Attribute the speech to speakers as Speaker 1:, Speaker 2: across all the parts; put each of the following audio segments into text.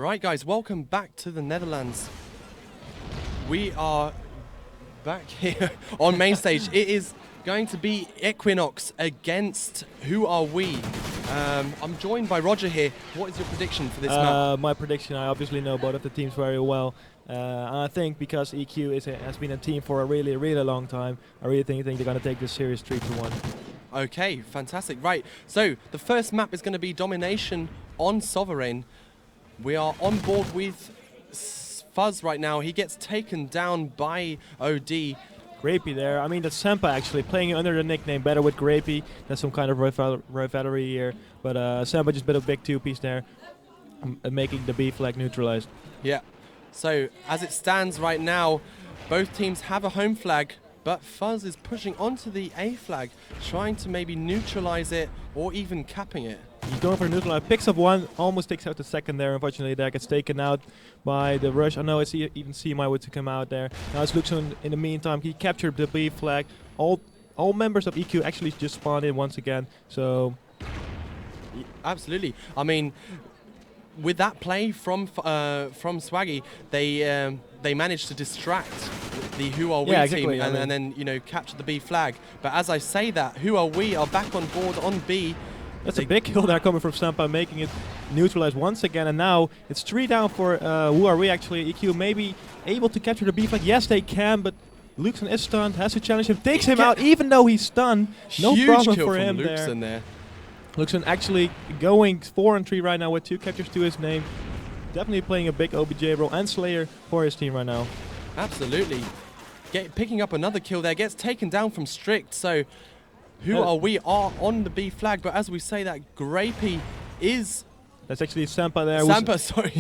Speaker 1: Right, guys, welcome back to the Netherlands. We are back here on main stage. It is going to be Equinox against Who Are We? I'm joined by Roger here. What is your prediction for this map?
Speaker 2: My prediction, I obviously know both of the teams very well. And I think because EQ has been a team for a really long time, I really think they're going to take this series 3-1.
Speaker 1: Okay, fantastic. Right, so the first map is going to be Domination on Sovereign. We are on board with Fuzz right now. He gets taken down by OD.
Speaker 2: Grapey there. I mean, that's Sampa actually playing under the nickname Better with Grapey. That's some kind of rivalry here. But Sampa just bit a big two-piece there, making the B flag neutralized.
Speaker 1: Yeah. So as it stands right now, both teams have a home flag, but Fuzz is pushing onto the A flag, trying to maybe neutralize it or even capping it.
Speaker 2: He's going for a neutral, picks up one, almost takes out the second there. Unfortunately, that gets taken out by the rush. I know I see even CMI would to come out there. Now it's Luxon in the meantime. He captured the B flag. All members of EQ actually just spawned in once again. So
Speaker 1: absolutely. I mean, with that play from Swaggy, they managed to distract the Who Are We team and then capture the B flag. But as I say that, Who Are We are back on board on B.
Speaker 2: That's a big kill there coming from Sampa, making it neutralized once again. And now it's 3 down for Who Are We actually. EQ may be able to capture the B flag. Yes, they can, but Luxon is stunned, has to challenge him, takes him out even though he's stunned. No problem for him there. Luxon actually going 4-3 right now with 2 captures to his name. Definitely playing a big OBJ role and Slayer for his team right now.
Speaker 1: Absolutely. Picking up another kill there, gets taken down from Strict. So Who Are We are on the B flag, but as we say that, Grapey is...
Speaker 2: That's actually Sampa there.
Speaker 1: Sampa, sorry.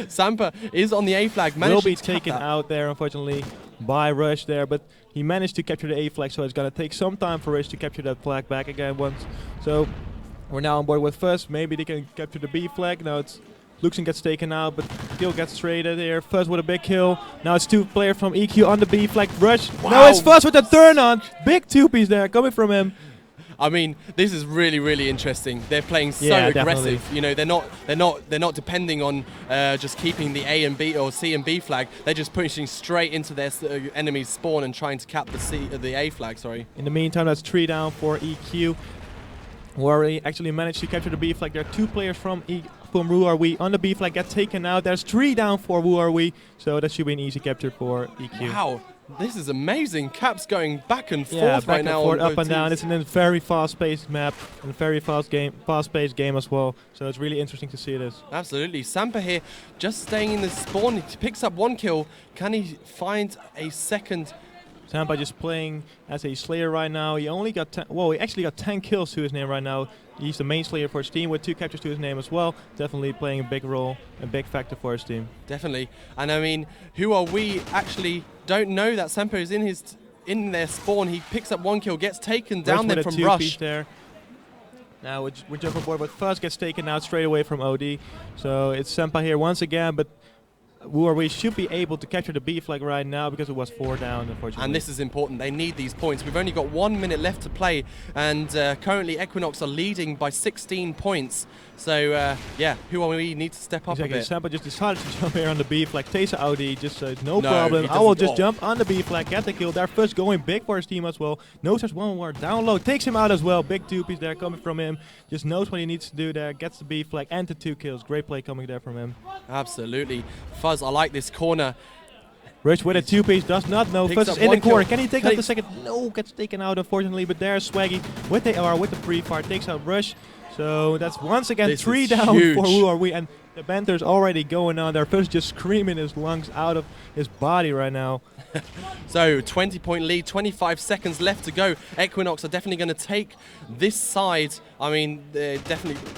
Speaker 1: Sampa is on the A flag.
Speaker 2: Will be taken out there, unfortunately, by Rush there, but he managed to capture the A flag, so it's going to take some time for Rush to capture that flag back again once. So we're now on board with Fuzz. Maybe they can capture the B flag. Now it's Luxon gets taken out, but still gets traded here. Fuzz with a big kill. Now it's 2 players from EQ on the B flag. Rush. Wow. No, it's Fuzz with a turn on. Big 2-piece there coming from him.
Speaker 1: I mean, this is really interesting. They're playing so aggressive.
Speaker 2: Definitely.
Speaker 1: You know, they're not depending on just keeping the A and B or C and B flag. They're just pushing straight into their enemy's spawn and trying to cap the A flag. Sorry.
Speaker 2: In the meantime, that's 3 down for EQ. Who Are We actually managed to capture the B flag. There are 2 players from Who Are We on the B flag, get taken out. There's 3 down for Who Are We, so that should be an easy capture for EQ.
Speaker 1: Wow, this is amazing. Caps going back and forth right now.
Speaker 2: Forth, up and down. It's in a very fast-paced map and a very fast-paced game as well. So it's really interesting to see this.
Speaker 1: Absolutely. Sampa here, just staying in the spawn. He picks up 1 kill. Can he find a second?
Speaker 2: Sampa just playing as a Slayer right now. He only got he actually got 10 kills to his name right now. He's the main Slayer for his team with 2 captures to his name as well. Definitely playing a big role, a big factor for his team.
Speaker 1: Definitely. And I mean, Who Are We actually don't know that Sampa is in their spawn. He picks up 1 kill, gets taken down there from Rush.
Speaker 2: There. Now we're jumping forward, but Fuzz gets taken out straight away from OD. So it's Sampa here once again, but Who Are We should be able to capture the B flag right now because it was 4 down, unfortunately.
Speaker 1: And this is important. They need these points. We've only got 1 minute left to play, and currently Equinox are leading by 16 points. So, yeah, Who Are We need to step up a bit.
Speaker 2: Sampa just decided to jump here on the B flag. Tesa Audi just said, no problem. I will just jump on the B flag, get the kill there. First going big for his team as well. Knows there's 1 more down low. Takes him out as well. Big 2-piece there coming from him. Just knows what he needs to do there. Gets the B flag and the 2 kills. Great play coming there from him.
Speaker 1: Absolutely. Fuzz, I like this corner.
Speaker 2: Rush with a 2-piece, does not know. Fuzz is in the corner. Can he take out the second? No, gets taken out unfortunately. But there's Swaggy with the AR, with the pre-fire, takes out Rush. So that's once again 3 down for Who Are We. And the banter's already going on there. Fuzz just screaming his lungs out of his body right now.
Speaker 1: So 20-point lead, 25 seconds left to go. Equinox are definitely going to take this side. I mean, they're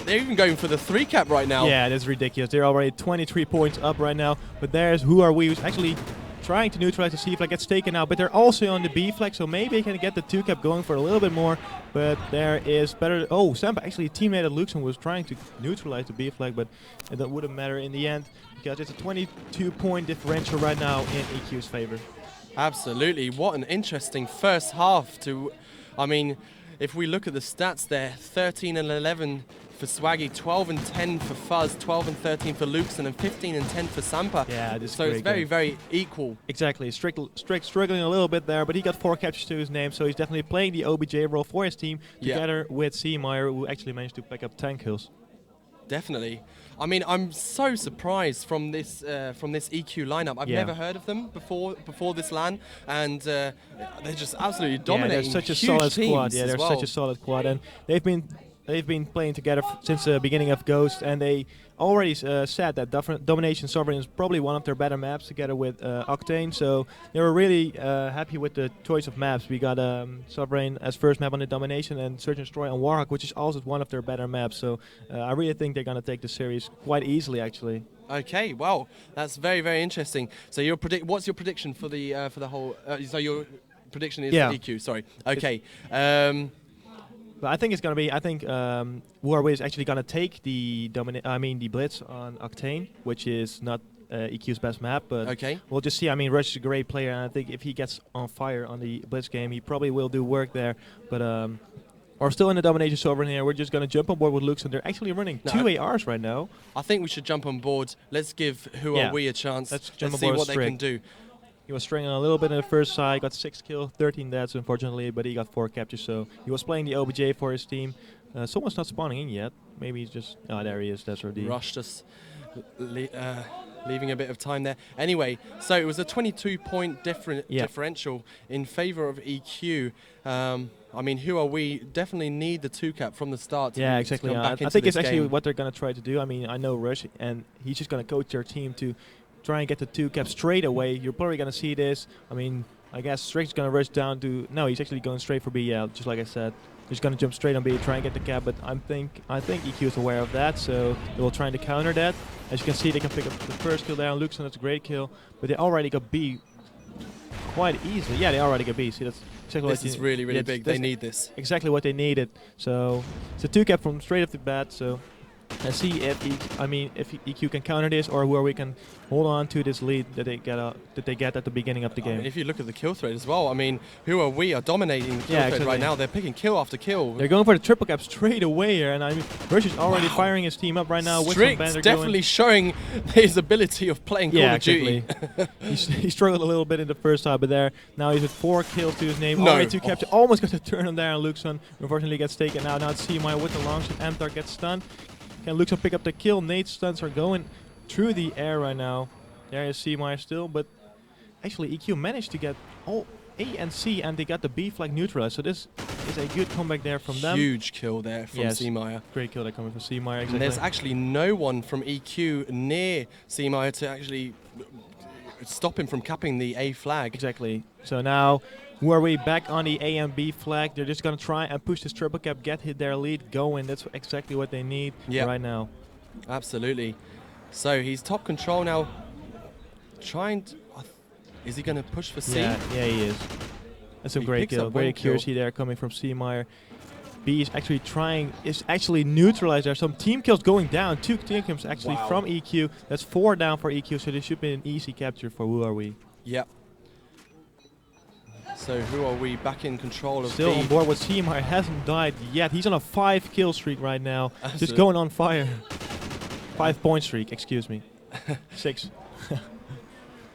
Speaker 1: even going for the 3 cap right now.
Speaker 2: Yeah, that's ridiculous. They're already 23 points up right now. But there's Who Are We, who's actually trying to neutralize the C flag, gets taken out, but they're also on the B flag, so maybe they can get the 2 cap going for a little bit more. But there is better. Oh, Sampa actually teammate at Luxon was trying to neutralize the B flag, but that wouldn't matter in the end because it's a 22-point differential right now in EQ's favor.
Speaker 1: Absolutely. What an interesting first half. I mean, if we look at the stats there, 13 and 11 for Swaggy, 12 and 10 for Fuzz, 12 and 13 for Luxon, and 15 and 10 for Sampa.
Speaker 2: Yeah, this
Speaker 1: so it's very, very equal.
Speaker 2: Exactly. Strick struggling a little bit there, but he got 4 captures to his name, so he's definitely playing the OBJ role for his team together with Seameyer, who actually managed to pick up 10 kills.
Speaker 1: Definitely. I mean, I'm so surprised from this EQ lineup. I've never heard of them before this LAN, and they're just absolutely dominating.
Speaker 2: Yeah, they're such a
Speaker 1: huge
Speaker 2: solid squad. Yeah, they're
Speaker 1: well.
Speaker 2: such a solid squad, and they've been playing together since the beginning of Ghost, and they already said that Domination Sovereign is probably one of their better maps together with Octane, so they were really happy with the choice of maps. We got Sovereign as first map on the Domination, and Search and Destroy on Warhawk, which is also one of their better maps, so I really think they're going to take the series quite easily, actually.
Speaker 1: Okay, well, that's very, very interesting. So what's your prediction for the whole... so your prediction is EQ, sorry. Okay.
Speaker 2: But I think it's gonna be. I think Huawei is actually gonna take the Blitz on Octane, which is not EQ's best map. But we'll just see. I mean, Rush is a great player, and I think if he gets on fire on the Blitz game, he probably will do work there. But we're still in the Domination Sovereign here. We're just gonna jump on board with Luxon. They're actually running 2 ARs right now.
Speaker 1: I think we should jump on board. Let's give Huawei a chance. Let's see what they can do.
Speaker 2: He was struggling a little bit in the first side, got 6 kills, 13 deaths unfortunately, but he got 4 captures, so he was playing the OBJ for his team. Someone's not spawning in yet. Maybe he's just... Oh, there he is, that's RD.
Speaker 1: Rushed us, leaving a bit of time there. Anyway, so it was a 22-point differential in favor of EQ. I mean, Huawei definitely need the 2-cap from the start.
Speaker 2: Yeah, exactly. I think it's actually what they're going to try to do. I mean, I know Rush, and he's just going to coach their team to try and get the 2-cap straight away. You're probably going to see this. I mean, I guess Strick's going to rush down to... No, he's actually going straight for B, just like I said. He's going to jump straight on B, try and get the cap, but I think EQ is aware of that, so they will try to counter that. As you can see, they can pick up the first kill there on Luxon. That's a great kill, but they already got B quite easily. Yeah, they already got B. See, that's exactly
Speaker 1: this is really, really big. They need this.
Speaker 2: Exactly what they needed. So it's a 2-cap from straight off the bat, so... And see if EQ can counter this, or where we can hold on to this lead that they get at the beginning of the game.
Speaker 1: I mean, if you look at the kill threat as well, I mean, we are dominating the kill threat right now. They're picking kill after kill.
Speaker 2: They're going for the triple cap straight away here, and I mean, Rush is already firing his team up right now.
Speaker 1: Strick's definitely showing his ability of playing Call of Duty.
Speaker 2: He struggled a little bit in the first half, but there now he's at 4 kills to his name. Already 2 capture, almost got the turn on there, and Luxon unfortunately gets taken out. Now it's Seameyer with the long shot. Amtar gets stunned. Can Luxon pick up the kill? Nate's stuns are going through the air right now. There is Seameyer still, but actually EQ managed to get all A and C, and they got the B flag neutralized. So this is a good comeback there from them.
Speaker 1: Huge kill there from Seameyer.
Speaker 2: Great kill there coming from Seameyer. Exactly.
Speaker 1: And there's actually no one from EQ near Seameyer to actually stop him from capping the A flag.
Speaker 2: Exactly. So now Huawei back on the A and B flag. They're just going to try and push this triple cap, get their lead going. That's exactly what they need right now.
Speaker 1: Absolutely. So he's top control now. Trying to... Is he going to push for C?
Speaker 2: Yeah, he is. That's a great kill. Great accuracy there coming from Seameyer. B is actually neutralized. There's some team kills going down. 2 team kills actually from EQ. That's 4 down for EQ, so this should be an easy capture for Huawei.
Speaker 1: Yep. So who are we back in control of?
Speaker 2: Still
Speaker 1: B.
Speaker 2: on board with Seameyer, hasn't died yet. He's on a 5 kill streak right now. Just going on fire. 5 point streak, excuse me. 6.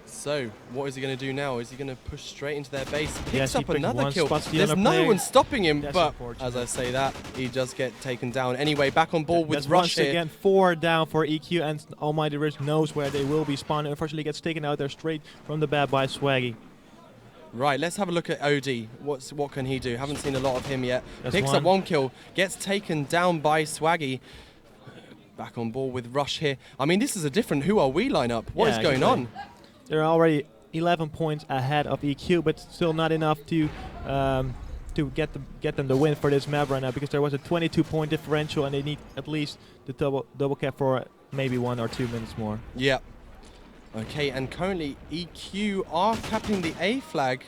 Speaker 1: So what is he going to do now? Is he going to push straight into their base? Picks up another kill.
Speaker 2: The
Speaker 1: There's no one stopping him, but as I say that, he does get taken down. Anyway, back on board with Rush here.
Speaker 2: Again, 4 down for EQ, and Almighty Rush knows where they will be spawning. Unfortunately, gets taken out there straight from the bat by Swaggy.
Speaker 1: Right, let's have a look at OD. What can he do? Haven't seen a lot of him yet. Picks up 1 kill, gets taken down by Swaggy. Back on board with Rush here. I mean, this is a different Who Are We lineup. What is going on?
Speaker 2: They're already 11 points ahead of EQ, but still not enough to get them the win for this map right now, because there was a 22-point differential, and they need at least the double cap for maybe 1 or 2 minutes more.
Speaker 1: Yeah. Okay, and currently EQ are capping the A flag.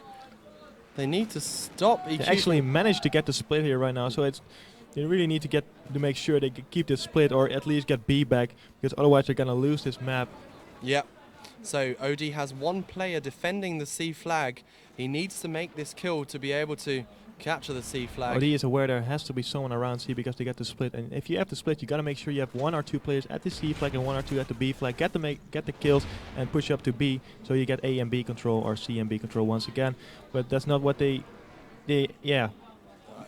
Speaker 1: They need to stop EQ.
Speaker 2: They actually managed to get the split here right now, so they really need to make sure they keep the split, or at least get B back, because otherwise they're gonna lose this map.
Speaker 1: Yeah. So OD has one player defending the C flag. He needs to make this kill to be able to capture the C flag.
Speaker 2: OD is aware there has to be someone around C because they get the split. And if you have the split, you got to make sure you have 1 or 2 players at the C flag and 1 or 2 at the B flag. Get the kills and push up to B, so you get A and B control or C and B control once again. But that's not what they yeah.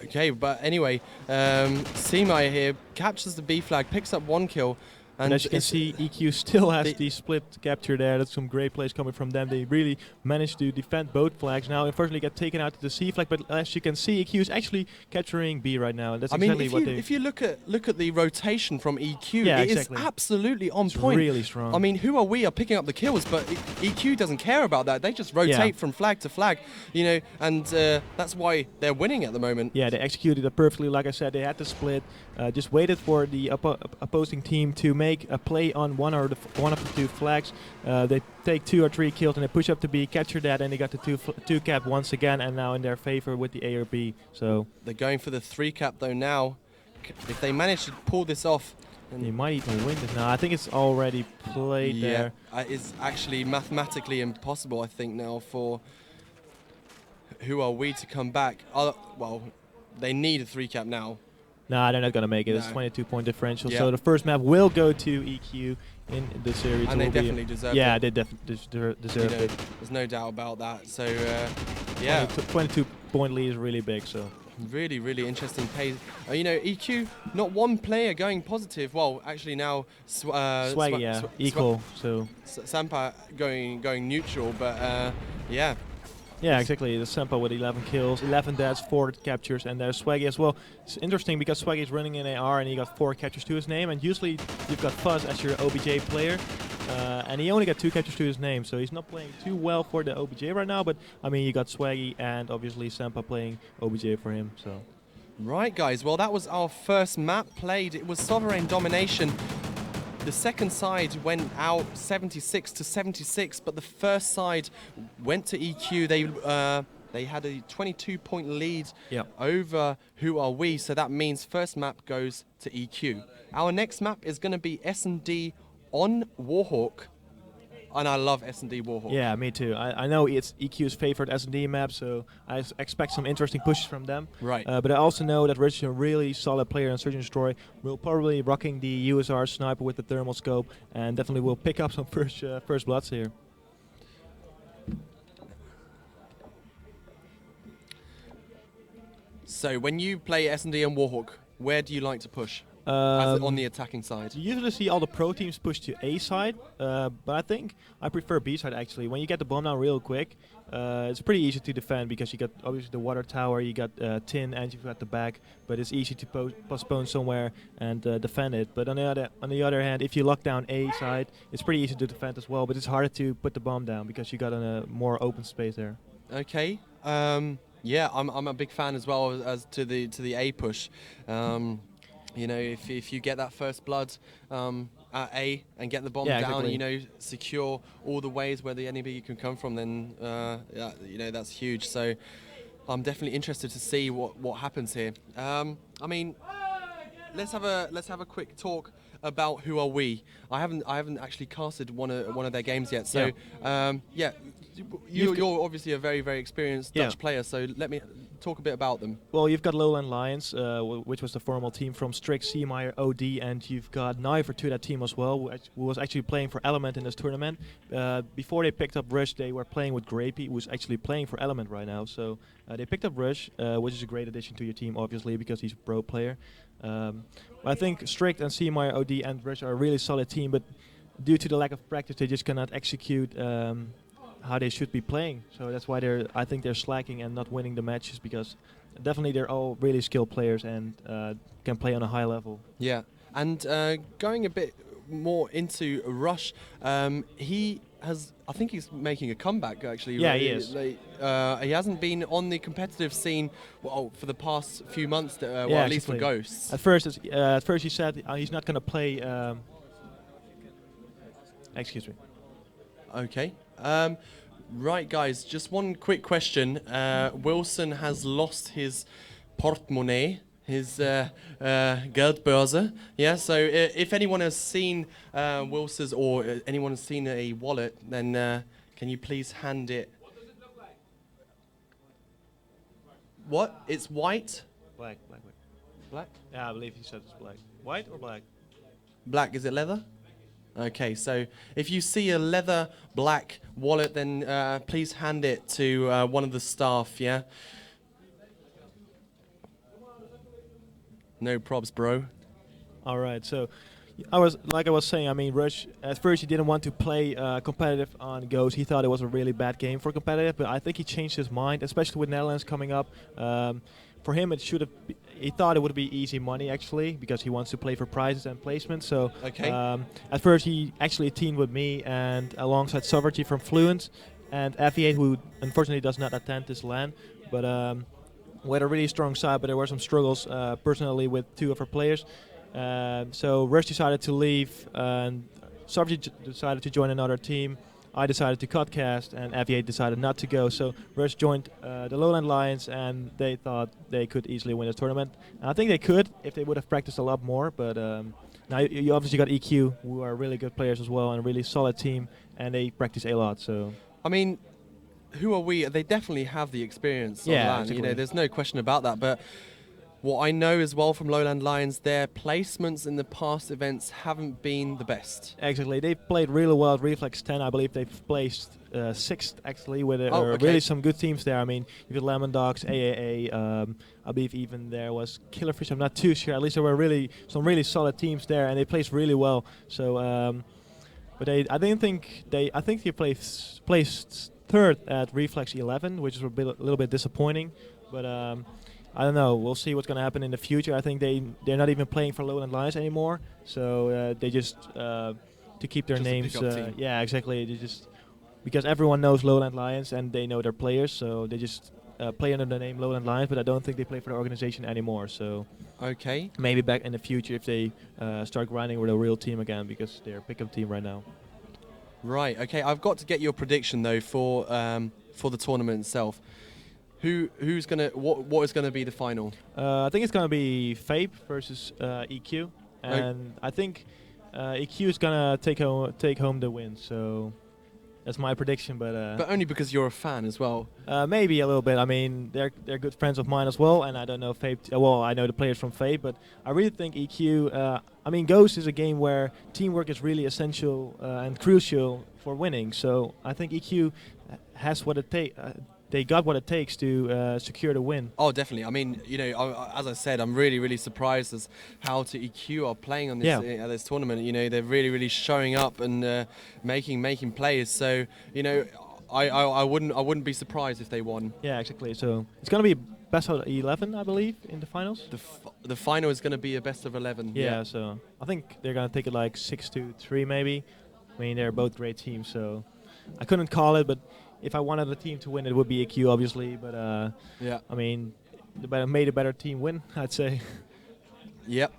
Speaker 1: Okay, but anyway, Seamire here captures the B flag, picks up 1 kill.
Speaker 2: And as you can see, EQ still has the split capture there. That's some great plays coming from them. They really managed to defend both flags. Now, unfortunately, get taken out to the C flag. But as you can see, EQ is actually capturing B right now. And that's exactly what they...
Speaker 1: if you look at the rotation from EQ, it is absolutely on point.
Speaker 2: Really strong.
Speaker 1: I mean, who are we are picking up the kills, but EQ doesn't care about that. They just rotate from flag to flag, you know, and that's why they're winning at the moment.
Speaker 2: Yeah, they executed it perfectly. Like I said, they had the split. Just waited for the opposing team to make a play on one of the 2 flags. They take 2 or 3 kills and they push up to B, capture that, and they got the 2 cap once again, and now in their favor with the A or B. So
Speaker 1: they're going for the 3 cap though now. If they manage to pull this off,
Speaker 2: they might even win this now. I think it's already played there.
Speaker 1: It's actually mathematically impossible, I think, now for Who Are We to come back. Well, they need a 3 cap now.
Speaker 2: Nah, they're not going to make it. It's 22-point differential. So the first map will go to EQ in the series.
Speaker 1: And they definitely deserve it.
Speaker 2: Yeah, they definitely deserve it.
Speaker 1: There's no doubt about that. So,
Speaker 2: 22-point lead is really big. So
Speaker 1: really, really interesting pace. You know, EQ, not one player going positive. Well, actually now
Speaker 2: Swaggy, equal. So
Speaker 1: Sampa going neutral, but yeah.
Speaker 2: Yeah, exactly. The Sampa with 11 kills, 11 deaths, 4 captures, and there's Swaggy as well. It's interesting because Swaggy is running in AR and he got 4 captures to his name, and usually you've got Fuzz as your OBJ player, and he only got 2 captures to his name, so he's not playing too well for the OBJ right now, but I mean, you got Swaggy and obviously Sampa playing OBJ for him, so.
Speaker 1: Right, guys, well, that was our first map played. It was Sovereign Domination. The second side went out 76-76, but the first side went to EQ. They had a 22-point lead over Who Are We, so that means first map goes to EQ. Our next map is going to be S&D on Warhawk, and I love S&D Warhawk.
Speaker 2: Yeah, me too. I know it's EQ's favorite S&D map, so I expect some interesting pushes from them.
Speaker 1: Right.
Speaker 2: But I also know that Rich is a really solid player in Search and Destroy. Will probably rocking the USR sniper with the thermal scope, and definitely will pick up some first bloods here.
Speaker 1: So when you play S&D and Warhawk, where do you like to push? On the attacking side.
Speaker 2: You usually see all the pro teams push to A side, but I think I prefer B side actually. When you get the bomb down real quick, it's pretty easy to defend because you got obviously the water tower, you got tin, and you've got the back. But it's easy to postpone somewhere and defend it. But on the other hand, if you lock down A side, it's pretty easy to defend as well. But it's harder to put the bomb down because you got a more open space there.
Speaker 1: Okay. Yeah, I'm a big fan as well as to the A push. You know, if you get that first blood at A and get the bomb down,
Speaker 2: exactly.
Speaker 1: you know, secure all the ways where the enemy can come from, then you know, that's huge. So I'm definitely interested to see what happens here. I mean, let's have a quick talk about Who Are We. I haven't actually casted one of their games yet. So you're obviously a very, very experienced Dutch player. So let me talk a bit about them.
Speaker 2: Well, you've got Lowland Lions, which was the formal team from Strick, Seamire, OD, and you've got Niver to that team as well, who was actually playing for Element in this tournament. Before they picked up Rush, they were playing with Grapey, who's actually playing for Element right now. So they picked up Rush, which is a great addition to your team, obviously, because he's a pro player. I think Strict and Seamire, OD, and Rush are a really solid team, but due to the lack of practice, they just cannot execute how they should be playing. So that's why I think they're slacking and not winning the matches, because definitely they're all really skilled players and can play on a high level. Yeah,
Speaker 1: and going a bit more into Rush, I think he's making a comeback actually.
Speaker 2: Yeah, he is.
Speaker 1: He hasn't been on the competitive scene for the past few months, at least for Ghosts.
Speaker 2: At first he said he's not going to play. Excuse me.
Speaker 1: Okay. Right, guys, just one quick question. Wilson has lost his portemonnaie, his Geldbörse. Yeah, so if anyone has seen Wilson's or anyone has seen a wallet, then can you please hand it? What? It's white?
Speaker 2: Black.
Speaker 1: Black?
Speaker 2: Yeah, I believe he said it's black. White or black?
Speaker 1: Black, is it leather? Okay, so if you see a leather black wallet, then please hand it to one of the staff, yeah? No probs, bro.
Speaker 2: All right, so I was saying, I mean, Rush, at first he didn't want to play competitive on Ghost. He thought it was a really bad game for competitive, but I think he changed his mind, especially with NetherLANs coming up. For him, it should have. He thought it would be easy money, actually, because he wants to play for prizes and placements. So at first he actually teamed with me and alongside Sovereignty from Fluent and FE8, who unfortunately does not attend this LAN. But we had a really strong side, but there were some struggles personally with two of our players. So Rush decided to leave, and Sovereignty decided to join another team. I decided to cut cast, and FE8 decided not to go. So Rush joined the Lowland Lions, and they thought they could easily win the tournament. And I think they could if they would have practiced a lot more. But now you obviously got EQ, who are really good players as well, and a really solid team, and they practice a lot. So
Speaker 1: I mean, who are we? They definitely have the experience.
Speaker 2: Yeah,
Speaker 1: on LAN.
Speaker 2: exactly.
Speaker 1: You know, there's no question about that. But what I know as well from Lowland Lions, their placements in the past events haven't been the best.
Speaker 2: Exactly, they played really well at Reflex 10. I believe they've placed 6th actually, with really some good teams there. I mean, you got Lemon Dogs, AAA. I believe even there was Killerfish. I'm not too sure. At least there were some really solid teams there, and they placed really well. So, but I think they placed 3rd at Reflex 11, which is a little bit disappointing. But I don't know. We'll see what's going to happen in the future. I think they're not even playing for Lowland Lions anymore. So they just to keep their
Speaker 1: just
Speaker 2: names. Yeah, exactly. They just because everyone knows Lowland Lions and they know their players, so they just play under the name Lowland Lions. But I don't think they play for the organization anymore. So maybe back in the future if they start grinding with a real team again, because they're a pickup team right now.
Speaker 1: Right. Okay. I've got to get your prediction though for the tournament itself. Who's gonna what is gonna be the final?
Speaker 2: I think it's gonna be Fabe versus EQ, and I think EQ is gonna take home the win. So that's my prediction. But
Speaker 1: only because you're a fan as well.
Speaker 2: Maybe a little bit. I mean, they're good friends of mine as well, and I don't know Fabe. Well, I know the players from Fabe, but I really think EQ. I mean, Ghost is a game where teamwork is really essential and crucial for winning. So I think EQ has what it takes. They got what it takes to secure the win.
Speaker 1: Oh, definitely. I mean, you know, as I said, I'm really, really surprised as how to EQ are playing on this this tournament. You know, they're really, really showing up and making plays. So, you know, I wouldn't be surprised if they won.
Speaker 2: Yeah, exactly. So it's gonna be best of 11, I believe, in the finals.
Speaker 1: The final is gonna be a best of 11.
Speaker 2: Yeah. So I think they're gonna take it like 6-3 maybe. I mean, they're both great teams, so I couldn't call it, but. If I wanted a team to win, it would be EQ, obviously. But I mean, made a better team win, I'd say.
Speaker 1: Yep.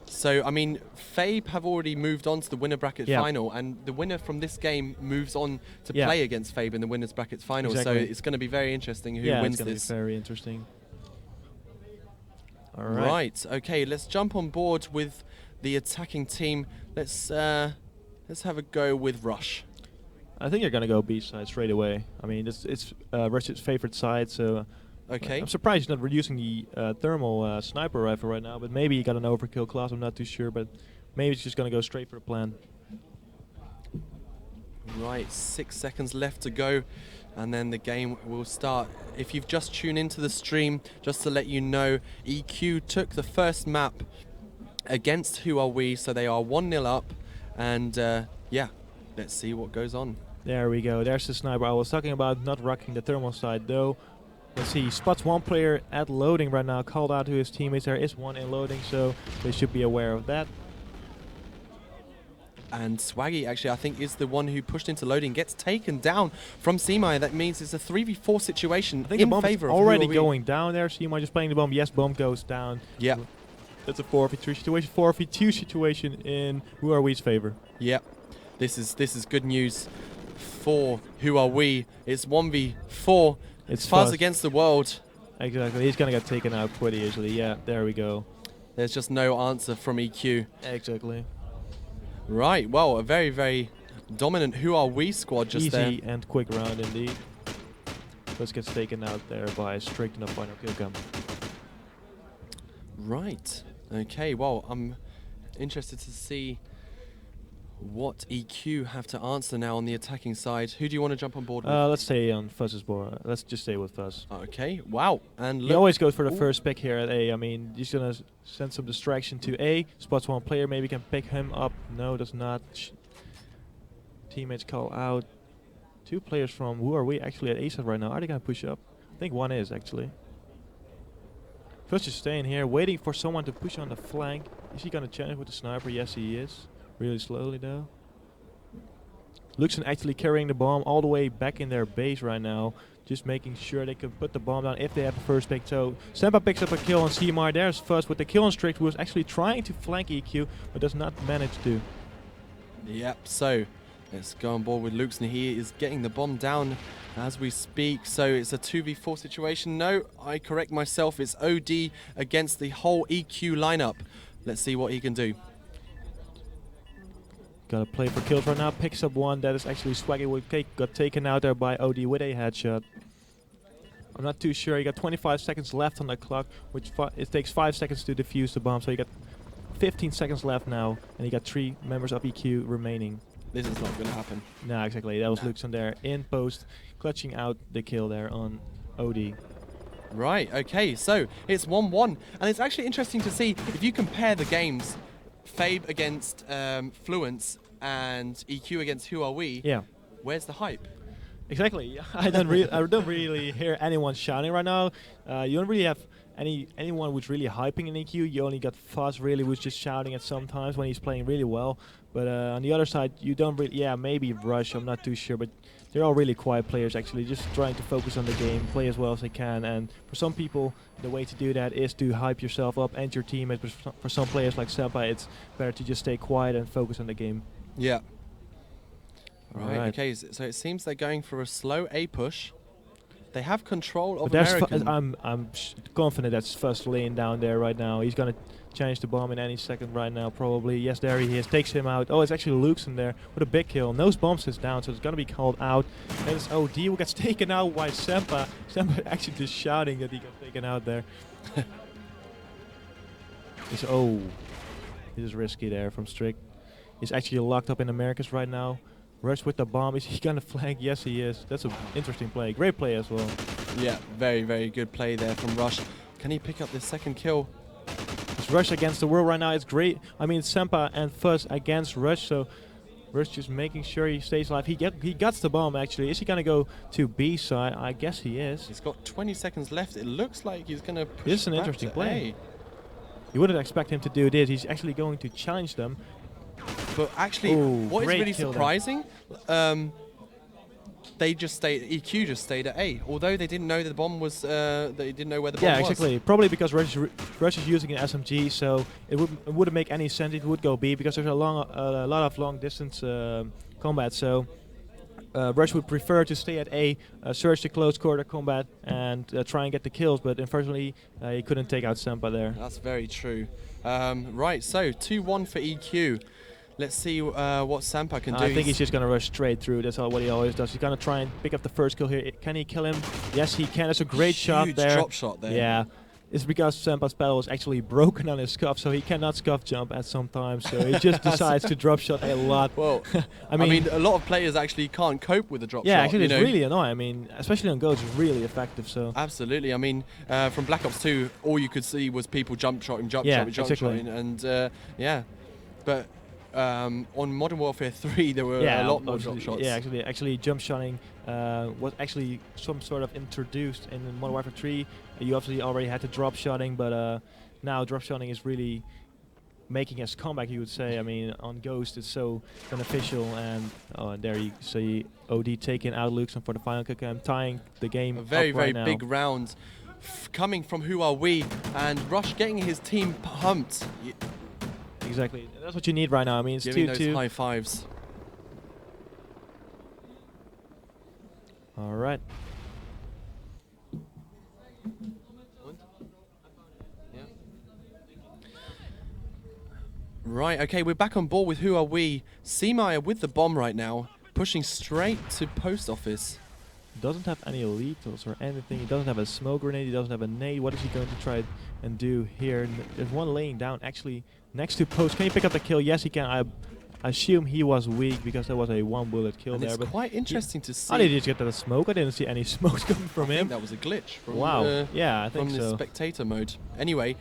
Speaker 1: So I mean, Fabe have already moved on to the winner bracket final, and the winner from this game moves on to play against Fabe in the winners brackets final. Exactly. So it's going to be very interesting who wins this.
Speaker 2: It's going to be very interesting.
Speaker 1: All right. Right. Okay. Let's jump on board with the attacking team. Let's have a go with Rush.
Speaker 2: I think you're going to go B side straight away. I mean, it's Rush's favorite side, so I'm surprised he's not reducing the thermal sniper rifle right now, but maybe he got an overkill class, I'm not too sure, but maybe it's just going to go straight for the plan.
Speaker 1: Right, 6 seconds left to go, and then the game will start. If you've just tuned into the stream, just to let you know, EQ took the first map against Who Are We, so they are 1-0 up, and yeah, let's see what goes on.
Speaker 2: There we go. There's the sniper. I was talking about not rocking the thermal side, though. Let's see. Spots one player at loading right now. Called out to his teammates. There is one in loading, so they should be aware of that.
Speaker 1: And Swaggy, actually, I think, is the one who pushed into loading. Gets taken down from Seamai. That means it's a 3v4 situation
Speaker 2: I think
Speaker 1: in
Speaker 2: the bomb
Speaker 1: favor
Speaker 2: is
Speaker 1: of
Speaker 2: already going down there. Seamai just playing the bomb. Yes, bomb goes down.
Speaker 1: Yeah.
Speaker 2: That's a 4v3 situation. 4v2 situation in Who Are We's favor.
Speaker 1: Yeah. This is good news for Who Are We. It's 1v4. It's Fuzz against the world.
Speaker 2: Exactly. He's going to get taken out pretty easily. Yeah, there we go.
Speaker 1: There's just no answer from EQ.
Speaker 2: Exactly.
Speaker 1: Right. Well, a very, very dominant Who Are We squad just there.
Speaker 2: Easy and quick round indeed. First gets taken out there by Strict in the final kill cam.
Speaker 1: Right. Okay. Well, I'm interested to see what EQ have to answer now on the attacking side. Who do you want to jump on board with?
Speaker 2: Let's stay on Fuzz's board. Let's just stay with Fuzz.
Speaker 1: Okay. Wow. And
Speaker 2: he always goes for the first pick here at A. I mean, he's going to send some distraction to A. Spots one player, maybe can pick him up. No, does not. Teammates call out. Two players from Who Are We actually at A side right now. Are they going to push up? I think one is actually. Fuzz is staying here, waiting for someone to push on the flank. Is he going to challenge with the sniper? Yes, he is. Really slowly though. Luxon actually carrying the bomb all the way back in their base right now. Just making sure they can put the bomb down if they have the first pick. So Sempa picks up a kill on CMR. There's Fuzz with the kill on Strict, who was actually trying to flank EQ, but does not manage to.
Speaker 1: Yep, so let's go on board with Luxon. He is getting the bomb down as we speak. So it's a 2v4 situation. No, I correct myself. It's OD against the whole EQ lineup. Let's see what he can do.
Speaker 2: Gotta play for kills right now. Picks up one. That is actually Swaggy. Got taken out there by OD with a headshot. I'm not too sure. You got 25 seconds left on the clock, which it takes 5 seconds to defuse the bomb. So you got 15 seconds left now, and you got 3 members of EQ remaining.
Speaker 1: This is not going to happen.
Speaker 2: No, exactly. That was Luxon there in post, clutching out the kill there on OD.
Speaker 1: Right. Okay. So it's 1-1, and it's actually interesting to see if you compare the games. Fabe against Fluence and EQ against Who Are We?
Speaker 2: Yeah.
Speaker 1: Where's the hype?
Speaker 2: Exactly. I don't really hear anyone shouting right now. You don't really have anyone who's really hyping in EQ. You only got Fuzz really who's just shouting at sometimes when he's playing really well. But on the other side, you don't really. Yeah, maybe Rush. I'm not too sure, but they're all really quiet players actually, just trying to focus on the game, play as well as they can. And for some people, the way to do that is to hype yourself up and your teammates. But for some players like Sempa, it's better to just stay quiet and focus on the game.
Speaker 1: Yeah. Right. Okay. So it seems they're going for a slow A push. They have control of American.
Speaker 2: I'm confident that's Fuzz laying down there right now. He's gonna change the bomb in any second right now, probably. Yes, there he is. Takes him out. Oh, it's actually Luxon there with a big kill. Nose bombs is down, so it's gonna be called out. And it's OD who gets taken out by Sempa. Sempa actually just shouting that he got taken out there. This is risky there from Strict. He's actually locked up in Americas right now. Rush with the bomb. Is he gonna flank? Yes, he is. That's an interesting play. Great play as well.
Speaker 1: Yeah, very, very good play there from Rush. Can he pick up this second kill?
Speaker 2: It's Rush against the world right now. It's great. I mean, Sempa and Fuzz against Rush. So Rush just making sure he stays alive. He gets the bomb actually. Is he gonna go to B side? I guess he is.
Speaker 1: He's got 20 seconds left. It looks like he's gonna push.
Speaker 2: This is an interesting play. You wouldn't expect him to do this. He's actually going to challenge them.
Speaker 1: But actually, what is really surprising, EQ just stayed at A, although they didn't know the bomb was, they didn't know where the bomb was.
Speaker 2: Yeah, exactly. Probably because Rush is using an SMG, so it wouldn't make any sense. It would go B because there's a lot of long distance combat. So Rush would prefer to stay at A, search the close quarter combat, and try and get the kills. But unfortunately, he couldn't take out Sempa there.
Speaker 1: That's very true. Right, so 2-1 for EQ. Let's see what Sempa can do.
Speaker 2: I think he's just going to rush straight through. That's what he always does. He's going to try and pick up the first kill here. Can he kill him? Yes, he can. That's a great shot there.
Speaker 1: Drop shot there.
Speaker 2: Yeah. It's because Sempa's pedal is actually broken on his scuff, so he cannot scuff jump at some time. So he just decides to drop shot a lot.
Speaker 1: Well, I mean, a lot of players actually can't cope with the drop shot.
Speaker 2: Yeah, actually, it's really annoying. I mean, especially on Go, it's really effective. So
Speaker 1: absolutely. I mean, from Black Ops 2, all you could see was people jump shotting, shotting, and yeah, but. On Modern Warfare 3, there were a lot more drop shots.
Speaker 2: Yeah, actually, jump shotting was actually some sort of introduced in Modern Warfare 3. You obviously already had the drop shotting, but now drop shotting is really making its comeback, you would say. I mean, on Ghost, it's so beneficial, and there you see OD taking out Luxon for the final kick and tying the game.
Speaker 1: A very, very big round coming from Who Are We, and Rush getting his team pumped.
Speaker 2: Exactly. That's what you need right now. I mean, it's 2-2.
Speaker 1: Giving those high fives.
Speaker 2: All right.
Speaker 1: Right, okay, we're back on board with Who Are We. Seameyer with the bomb right now, pushing straight to post office.
Speaker 2: Doesn't have any lethals or anything. He doesn't have a smoke grenade. He doesn't have a nade. What is he going to try and do here? There's one laying down actually next to post. Can you pick up the kill? Yes, he can. I assume he was weak because there was a one bullet kill there.
Speaker 1: It's quite interesting to see.
Speaker 2: How did he just get that smoke? I didn't see any smokes coming from him.
Speaker 1: I think that was a glitch. From,
Speaker 2: wow. Yeah, I think
Speaker 1: from
Speaker 2: so.
Speaker 1: the spectator mode. Anyway,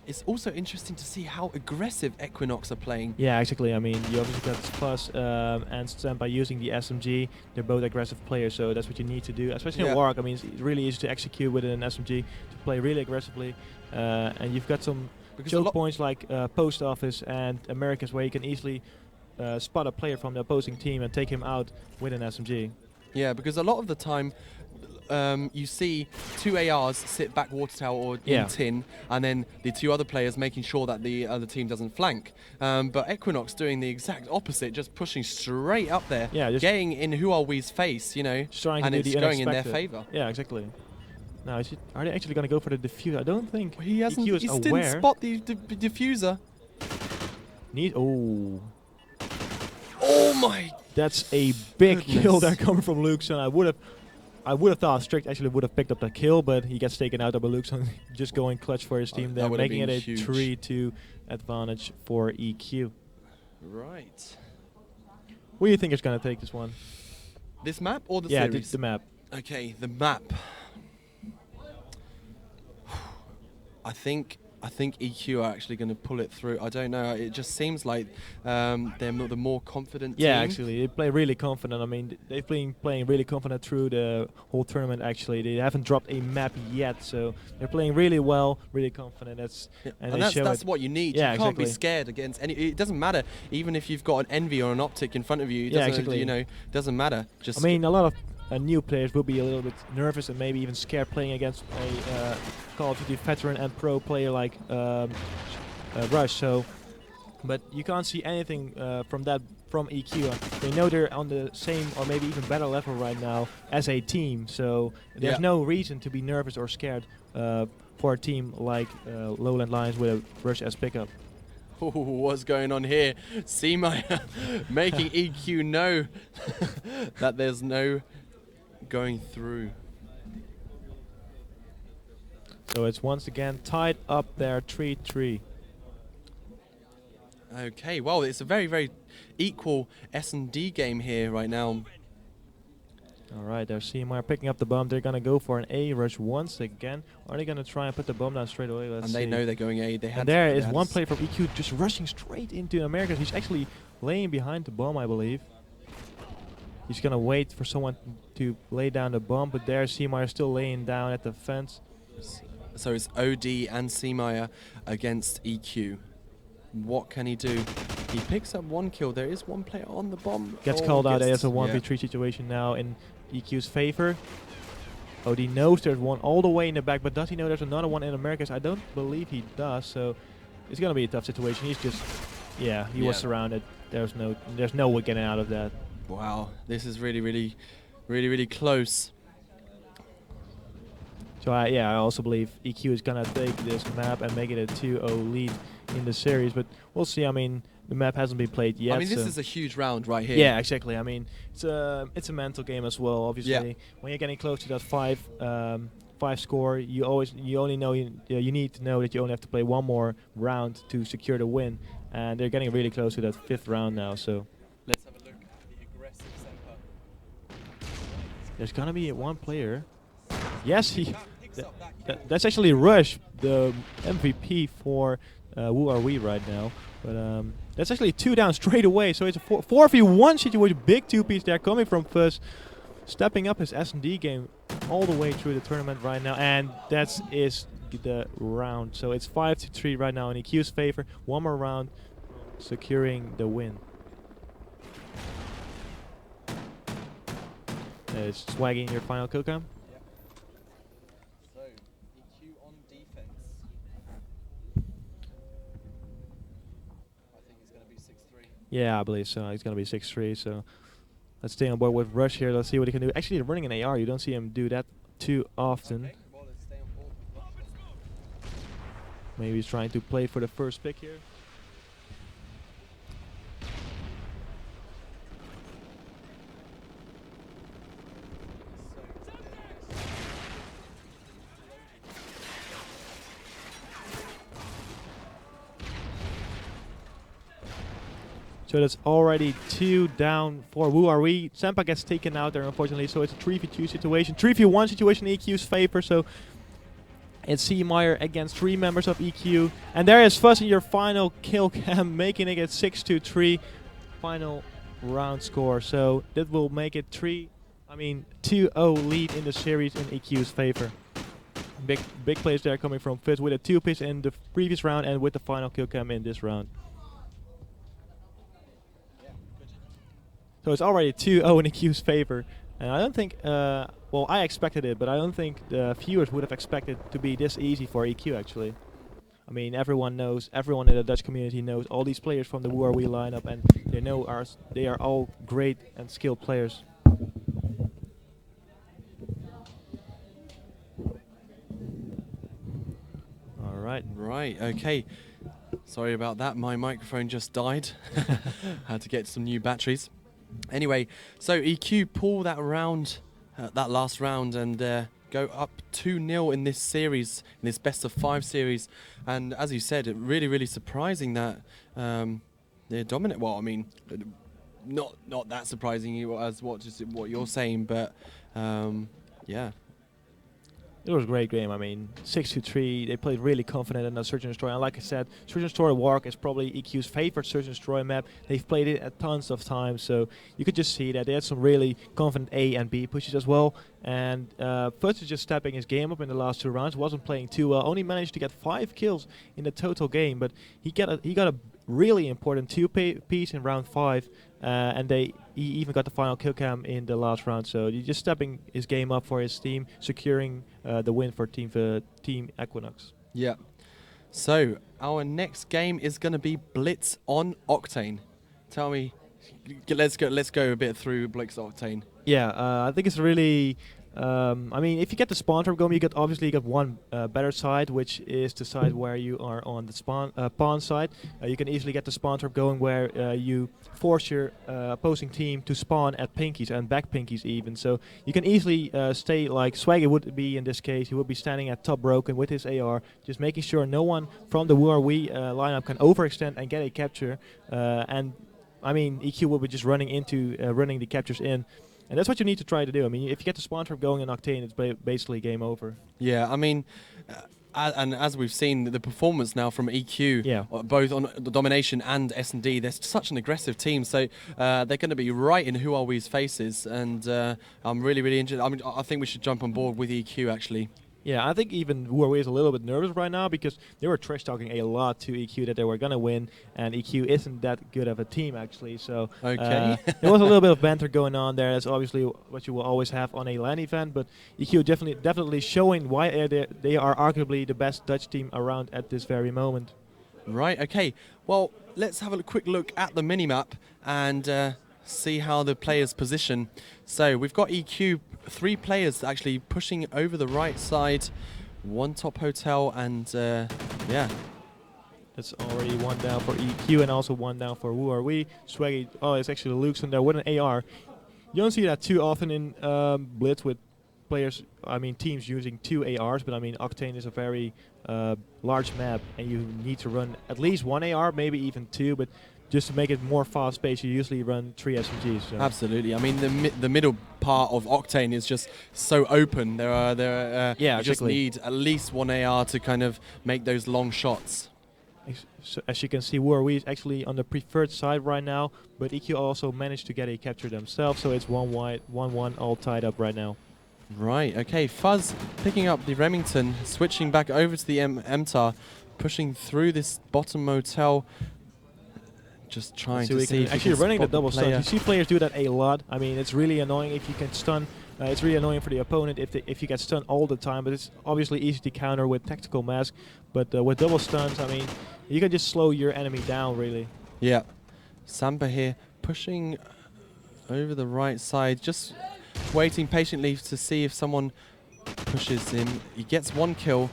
Speaker 1: it's also interesting to see how aggressive Equinox are playing.
Speaker 2: Yeah, exactly. I mean, you obviously got Plus and Stampa using the SMG. They're both aggressive players, so that's what you need to do. Especially in Warg. I mean, it's really easy to execute with an SMG to play really aggressively. And you've got some choke points like Post Office and Americas where you can easily spot a player from the opposing team and take him out with an SMG.
Speaker 1: Yeah, because a lot of the time you see two ARs sit back water tower or in tin, and then the two other players making sure that the other team doesn't flank. But Equinox doing the exact opposite, just pushing straight up there, getting in Who Are We's face, you know, and it's going in their favor.
Speaker 2: Yeah, exactly. Now, are they actually going to go for the diffuser? I don't think
Speaker 1: he hasn't. He didn't spot the diffuser. Oh my!
Speaker 2: That's a big kill there coming from Luxon. I would have thought Strict actually would have picked up that kill, but he gets taken out by Luxon. Just going clutch for his team there, making it a 3-2 advantage for EQ.
Speaker 1: Right.
Speaker 2: What do you think is going to take this one?
Speaker 1: This map or the series?
Speaker 2: Yeah, the map.
Speaker 1: Okay, the map. I think EQ are actually going to pull it through. I don't know. It just seems like they're the more confident team.
Speaker 2: Yeah, actually, they play really confident. I mean, they've been playing really confident through the whole tournament. Actually, they haven't dropped a map yet, so they're playing really well, really confident.
Speaker 1: And that's what you need.
Speaker 2: Yeah,
Speaker 1: you can't be scared against any. It doesn't matter, even if you've got an Envy or an Optic in front of you. It doesn't, you know, doesn't matter. Just
Speaker 2: I mean, a lot of new players will be a little bit nervous and maybe even scared playing against a Call of Duty veteran and pro player like Rush. So, but you can't see anything from EQ. They know they're on the same or maybe even better level right now as a team. So there's no reason to be nervous or scared for a team like Lowland Lions with a Rush as pickup.
Speaker 1: Ooh, what's going on here? Seameyer making EQ know that there's no going through.
Speaker 2: So it's once again tied up there, 3-3.
Speaker 1: Okay, well, it's a very, very equal S&D game here right now.
Speaker 2: All right, there's Seameyer picking up the bomb. They're going to go for an A rush once again. Are they going to try and put the bomb down straight away? Let's see.
Speaker 1: They know they're going A.
Speaker 2: And there is one player from EQ just rushing straight into Americas. He's actually laying behind the bomb, I believe. He's going to wait for someone to lay down the bomb, but there's Seameyer still laying down at the fence.
Speaker 1: So it's OD and Seameyer against EQ. What can he do? He picks up one kill. There is one player on the bomb.
Speaker 2: Gets called out as a 1v3 situation now in EQ's favor. OD knows there's one all the way in the back, but does he know there's another one in Americas? I don't believe he does, so it's going to be a tough situation. He's just, he was surrounded. There's no way getting out of that.
Speaker 1: Wow, this is really close.
Speaker 2: So I also believe EQ is gonna take this map and make it a 2-0 lead in the series, but we'll see. I mean, the map hasn't been played yet.
Speaker 1: I mean, this is a huge round right here.
Speaker 2: Yeah, exactly. I mean, it's a mental game as well. Obviously, when you're getting close to that five score, you only know you need to know that you only have to play one more round to secure the win, and they're getting really close to that 5th round now. So.
Speaker 1: Let's have a look at the aggressive setup.
Speaker 2: There's gonna be one player. Yes, that's actually Rush, the MVP for Who Are We right now. But that's actually 2 down straight away. So it's a 4v1 situation. Big 2-piece there coming from Fuzz, stepping up his S&D game all the way through the tournament right now, and that is the round. So it's 5-3 right now in EQ's favor. One more round, securing the win. It's Swaggy in your final kill cam.
Speaker 1: Yep. So EQ on defense. I think it's going to be 6-3.
Speaker 2: Yeah, I believe so. It's going to be 6-3. So let's stay on board with Rush here. Let's see what he can do. Actually, they're running an AR. You don't see him do that too often.
Speaker 1: Okay. Well, let's stay on board with Rush.
Speaker 2: Maybe he's trying to play for the first pick here. So that's already 2 down for Who Are We. Sampa gets taken out there, unfortunately, so it's a 3v2 situation. 3v1 situation in EQ's favor, so it's C. Meyer against 3 members of EQ. And there is Fuzz in your final kill cam, making it 6-3 final round score. So that will make it 2-0 lead in the series in EQ's favor. Big plays there coming from Fuzz with a 2-piece in the previous round and with the final kill cam in this round. So it's already 2-0 in EQ's favor. And I don't think, well, I expected it, but I don't think the viewers would have expected to be this easy for EQ, actually. I mean, everyone knows, everyone in the Dutch community knows all these players from the Who Are We lineup, and they know they are all great and skilled players. All right.
Speaker 1: Right, okay. Sorry about that, my microphone just died. Had to get some new batteries. Anyway, so EQ pull that round, that last round, and go up 2-0 in this series, in this best of 5 series. And as you said, it really surprising that they're dominant. Well, I mean, not that surprising as what you're saying, but yeah.
Speaker 2: It was a great game. I mean, 6-3. They played really confident in the Search and Destroy. And like I said, Search and Destroy Warg is probably EQ's favorite Search and Destroy map. They've played it at tons of times, so you could just see that they had some really confident A and B pushes as well. And Fuzz is just stepping his game up in the last 2 rounds. Wasn't playing too well. Only managed to get 5 kills in the total game, but he got a really important 2-piece in round 5. And he even got the final kill cam in the last round. So he's just stepping his game up for his team, securing the win for Team Equinox.
Speaker 1: Yeah. So our next game is going to be Blitz on Octane. Tell me, let's go a bit through Blitz Octane.
Speaker 2: Yeah, I think it's really. I mean, if you get the spawn trap going, you get one better side, which is the side where you are on the pawn side. You can easily get the spawn trap going where you force your opposing team to spawn at pinkies and back pinkies even. So you can easily stay like Swaggy would be in this case. He would be standing at top broken with his AR, just making sure no one from the Who Are We lineup can overextend and get a capture. And I mean, EQ will be just running the captures in. And that's what you need to try to do. I mean, if you get the spawn trap going in Octane, it's basically game over. Yeah,
Speaker 1: I mean, and as we've seen, the performance now from EQ, both on the domination and S&D, they're such an aggressive team. So they're going to be right in Who Are We's faces. And I'm really interested. I mean, I think we should jump on board with EQ, actually.
Speaker 2: Yeah, I think even Who Are We is a little bit nervous right now because they were trash talking a lot to EQ that they were gonna win, and EQ isn't that good of a team actually. So
Speaker 1: okay,
Speaker 2: there was a little bit of banter going on there. That's obviously what you will always have on a LAN event, but EQ definitely showing why they are arguably the best Dutch team around at this very moment.
Speaker 1: Right. Okay. Well, let's have a quick look at the minimap and see how the players position. So we've got EQ, 3 players actually pushing over the right side, 1 top hotel, and yeah.
Speaker 2: That's already 1 down for EQ and also 1 down for Who Are We. Swaggy, oh, it's actually Luke's in there with an AR. You don't see that too often in Blitz with players, I mean teams using 2 ARs, but I mean Octane is a very large map and you need to run at least 1 AR, maybe even 2, but just to make it more fast-paced, you usually run 3 SMGs. So.
Speaker 1: Absolutely. I mean, the middle part of Octane is just so open. You just need at least 1 AR to kind of make those long shots.
Speaker 2: So as you can see, Who Are We is actually on the preferred side right now, but EQ also managed to get a capture themselves, so it's 1-1, all tied up right now.
Speaker 1: Right. Okay. Fuzz picking up the Remington, switching back over to the MTAR, pushing through this bottom motel. Just trying to see if
Speaker 2: actually running the double stun. You see players do that a lot. I mean, it's really annoying if you can stun. It's really annoying for the opponent if you get stunned all the time. But it's obviously easy to counter with tactical mask. But with double stuns, I mean, you can just slow your enemy down really.
Speaker 1: Yeah, Sampa here pushing over the right side, just waiting patiently to see if someone pushes him. He gets 1 kill.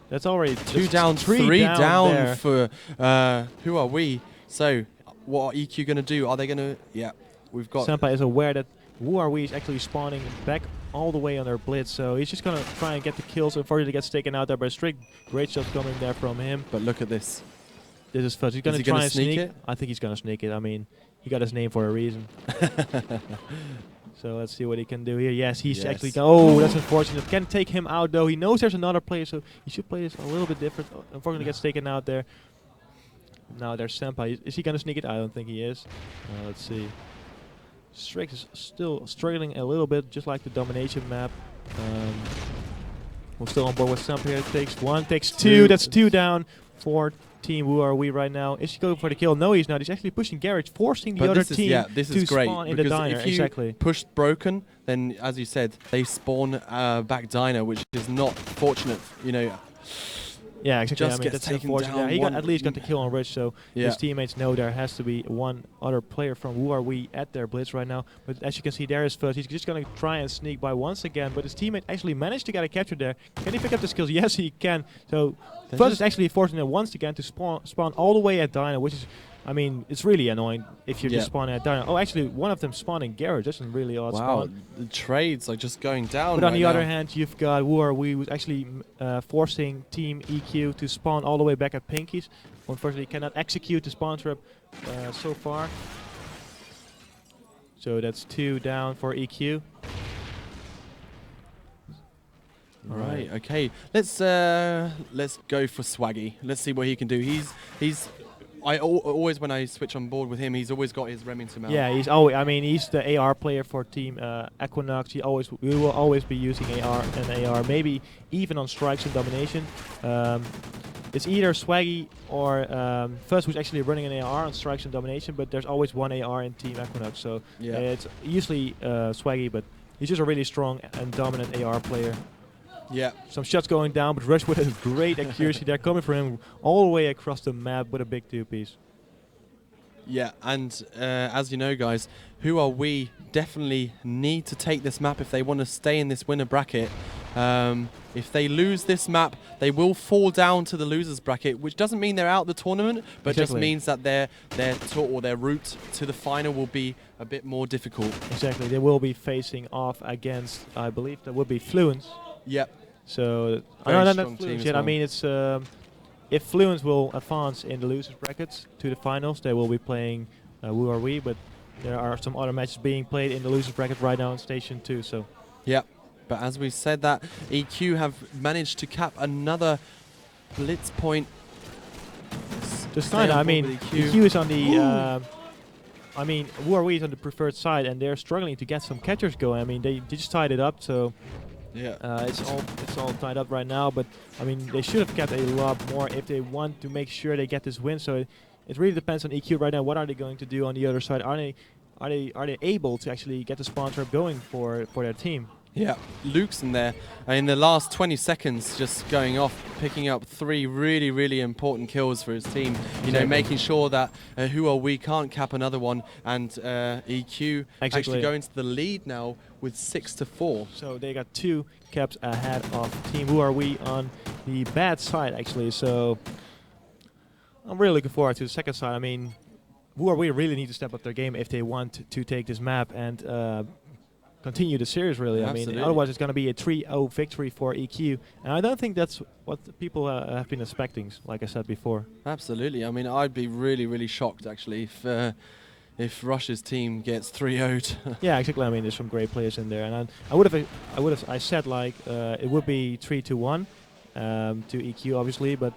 Speaker 2: That's already
Speaker 1: 2 down, 3 down for Who Are We. So. What are EQ going to do? Are they going to... Yeah, we've got...
Speaker 2: Sampa is aware that Who Are We is actually spawning back all the way on their blitz, so he's just going to try and get the kills. Unfortunately, gets taken out there by Strict. Great shots coming there from him.
Speaker 1: But look at this.
Speaker 2: This is Fuzz. He's going to try and sneak it. I think he's going to sneak it. I mean, he got his name for a reason. So let's see what he can do here. Yes, he's actually... Oh, that's unfortunate. Can take him out, though. He knows there's another player, so he should play this a little bit different. Unfortunately, gets taken out there. Now there's Senpai. Is he going to sneak it? I don't think he is. Let's see. Strix is still struggling a little bit, just like the domination map. We're still on board with Senpai here. Takes one, takes two. That's two down for Team Who Are We right now. Is he going for the kill? No, he's not. He's actually pushing Garage, forcing the other team to spawn in the diner.
Speaker 1: If you pushed Broken, then as you said, they spawn back diner, which is not fortunate, you know.
Speaker 2: Yeah, exactly.
Speaker 1: Just
Speaker 2: that's unfortunate. Yeah, he at least got the kill on Rich, so his teammates know there has to be one other player from Who Are We at their blitz right now. But as you can see, there is Fuzz. He's just going to try and sneak by once again, but his teammate actually managed to get a capture there. Can he pick up the skills? Yes, he can. So Fuzz is actually fortunate once again to spawn all the way at Dino, which is... I mean, it's really annoying if you're just spawning at Dino. Oh, actually, one of them spawning Garage. That's a really odd spawn.
Speaker 1: The trades are just going down.
Speaker 2: But on the other hand, you've got Who Are We, who's actually forcing Team EQ to spawn all the way back at Pinky's. Unfortunately, cannot execute the spawn trap so far. So that's 2 down for EQ.
Speaker 1: All right. Okay. Let's go for Swaggy. Let's see what he can do. He's always, when I switch on board with him, he's always got his Remington out.
Speaker 2: Yeah, he's always. I mean, he's the AR player for Team Equinox. We will always be using AR and AR, maybe even on strikes and domination. It's either Swaggy or Fuzz, who's actually running an AR on strikes and domination, but there's always one AR in Team Equinox. So it's usually Swaggy, but he's just a really strong and dominant AR player.
Speaker 1: Yeah.
Speaker 2: Some shots going down, but Rush with a great accuracy there, coming for him all the way across the map with a big two-piece.
Speaker 1: Yeah, and as you know, guys, Who Are We definitely need to take this map if they want to stay in this winner bracket. If they lose this map, they will fall down to the losers bracket, which doesn't mean they're out of the tournament, but just means that their route to the final will be a bit more difficult.
Speaker 2: Exactly. They will be facing off against, I believe, that would be Fluence.
Speaker 1: Yep.
Speaker 2: So not Fluence yet. I mean, it's if Fluence will advance in the losers brackets to the finals, they will be playing Who Are We. But there are some other matches being played in the losers bracket right now in Station 2. So.
Speaker 1: Yep. But as we said, that EQ have managed to cap another blitz point.
Speaker 2: Just kind of. I mean, EQ is on the. I mean, Who Are We is on the preferred side, and they're struggling to get some catchers going. I mean, they just tied it up, so.
Speaker 1: Yeah,
Speaker 2: it's all tied up right now, but I mean they should have kept a lot more if they want to make sure they get this win. So it really depends on EQ right now. What are they going to do on the other side? Are they able to actually get the sponsor going for their team?
Speaker 1: Yeah, Luke's in there in the last 20 seconds, just going off, picking up 3 really, really important kills for his team. You know, making sure that Who Are We can't cap another one, and EQ actually going to the lead now with 6-4.
Speaker 2: So they got 2 caps ahead of Team Who Are We on the bad side, actually. So I'm really looking forward to the second side. I mean, Who Are We really need to step up their game if they want to take this map and continue the series, really. Absolutely. I mean, otherwise it's going to be a 3-0 victory for EQ, and I don't think that's what the people have been expecting, like I said before.
Speaker 1: Absolutely. I mean, I'd be really, really shocked, actually, if Rush's team gets 3-0'd.
Speaker 2: Yeah, exactly. I mean, there's some great players in there, and I said like it would be 3-1 to EQ, obviously, but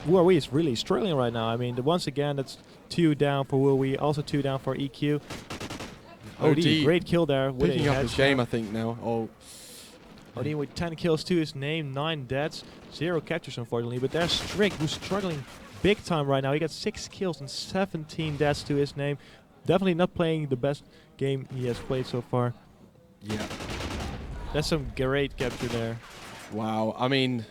Speaker 2: Who Are We is really struggling right now. I mean, once again, that's 2 down for Who Are We, also 2 down for EQ. OD, great kill there.
Speaker 1: Picking up his game, I think, now.
Speaker 2: OD with 10 kills to his name, 9 deaths, 0 captures, unfortunately. But there's Strick, who's struggling big time right now. He got 6 kills and 17 deaths to his name. Definitely not playing the best game he has played so far.
Speaker 1: Yeah.
Speaker 2: That's some great capture there.
Speaker 1: Wow. I mean,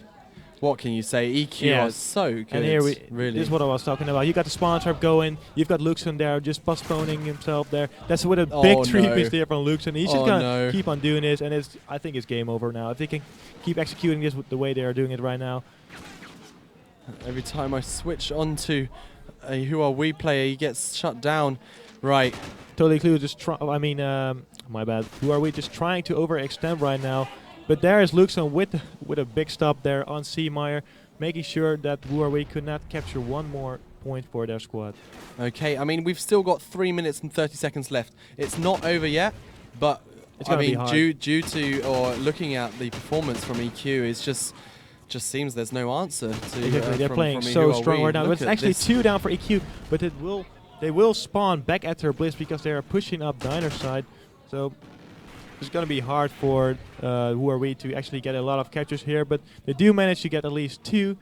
Speaker 1: what can you say? EQ are so good.
Speaker 2: And here
Speaker 1: really.
Speaker 2: This is what I was talking about. You got the spawn trap going. You've got Luxon there just postponing himself there. That's with a big 3-piece there from Luxon. He's just going to keep on doing this, and I think it's game over now. If they can keep executing this with the way they are doing it right now.
Speaker 1: Every time I switch onto a Who Are We player, he gets shut down. Right.
Speaker 2: Totally clue. Just my bad. Who Are We just trying to overextend right now? But there is Luxon with a big stop there on Seameyer, making sure that Who Are We could not capture one more point for their squad.
Speaker 1: Okay, I mean, we've still got 3 minutes and 30 seconds left. It's not over yet, but
Speaker 2: It's
Speaker 1: I
Speaker 2: gonna be
Speaker 1: mean,
Speaker 2: hard.
Speaker 1: due to or looking at the performance from EQ, it's just seems there's no answer to.
Speaker 2: Exactly, they're playing
Speaker 1: from
Speaker 2: so strong right now.
Speaker 1: Look
Speaker 2: It's
Speaker 1: at
Speaker 2: actually
Speaker 1: this.
Speaker 2: 2 down for EQ, but they will spawn back at their Blitz because they are pushing up Diner side. So it's going to be hard for who are we to actually get a lot of captures here, but they do manage to get at least 2,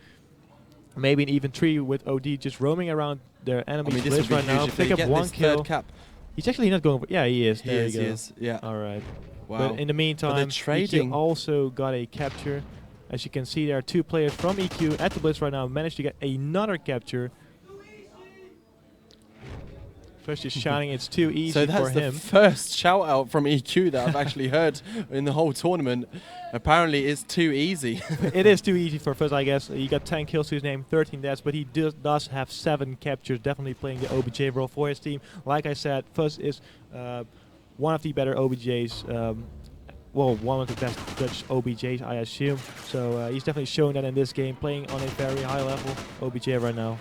Speaker 2: maybe even 3 with OD just roaming around their enemy's Blitz right now. Pick up 1 kill.
Speaker 1: Cap.
Speaker 2: He's actually not going for. Yeah, he is. There you go.
Speaker 1: He is. Yeah.
Speaker 2: All right.
Speaker 1: Wow.
Speaker 2: But in the meantime,
Speaker 1: trading
Speaker 2: EQ also got a capture. As you can see, there are 2 players from EQ at the Blitz right now. Managed to get another capture. First just shouting it's too easy for him.
Speaker 1: So that's the first shout out from EQ that I've actually heard in the whole tournament. Apparently it's too easy.
Speaker 2: It is too easy for Fuzz, I guess. He got 10 kills to his name, 13 deaths, but he does have 7 captures, definitely playing the OBJ role for his team. Like I said, Fuzz is one of the better OBJs. Well, one of the best Dutch OBJs, I assume. So he's definitely showing that in this game, playing on a very high level OBJ right now.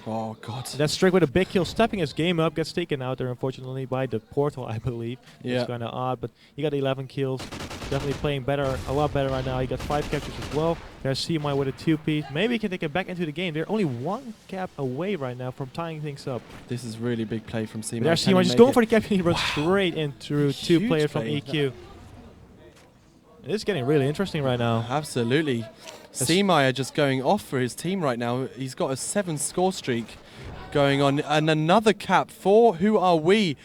Speaker 1: Oh, God.
Speaker 2: That's Strick with a big kill, stepping his game up, gets taken out there, unfortunately, by the portal, I believe.
Speaker 1: Yeah.
Speaker 2: It's kind of odd, but he got 11 kills. Definitely playing better, a lot better right now. He got 5 captures as well. There's CMI with a 2-piece. Maybe he can take it back into the game. They're only 1 cap away right now from tying things up.
Speaker 1: This is really big play from CMI.
Speaker 2: There's CMI just going for the cap, and he runs straight in through 2 players from EQ. It's getting really interesting right now.
Speaker 1: Absolutely. Seameyer just going off for his team right now. He's got a 7 score streak going on, and another cap for Who Are We?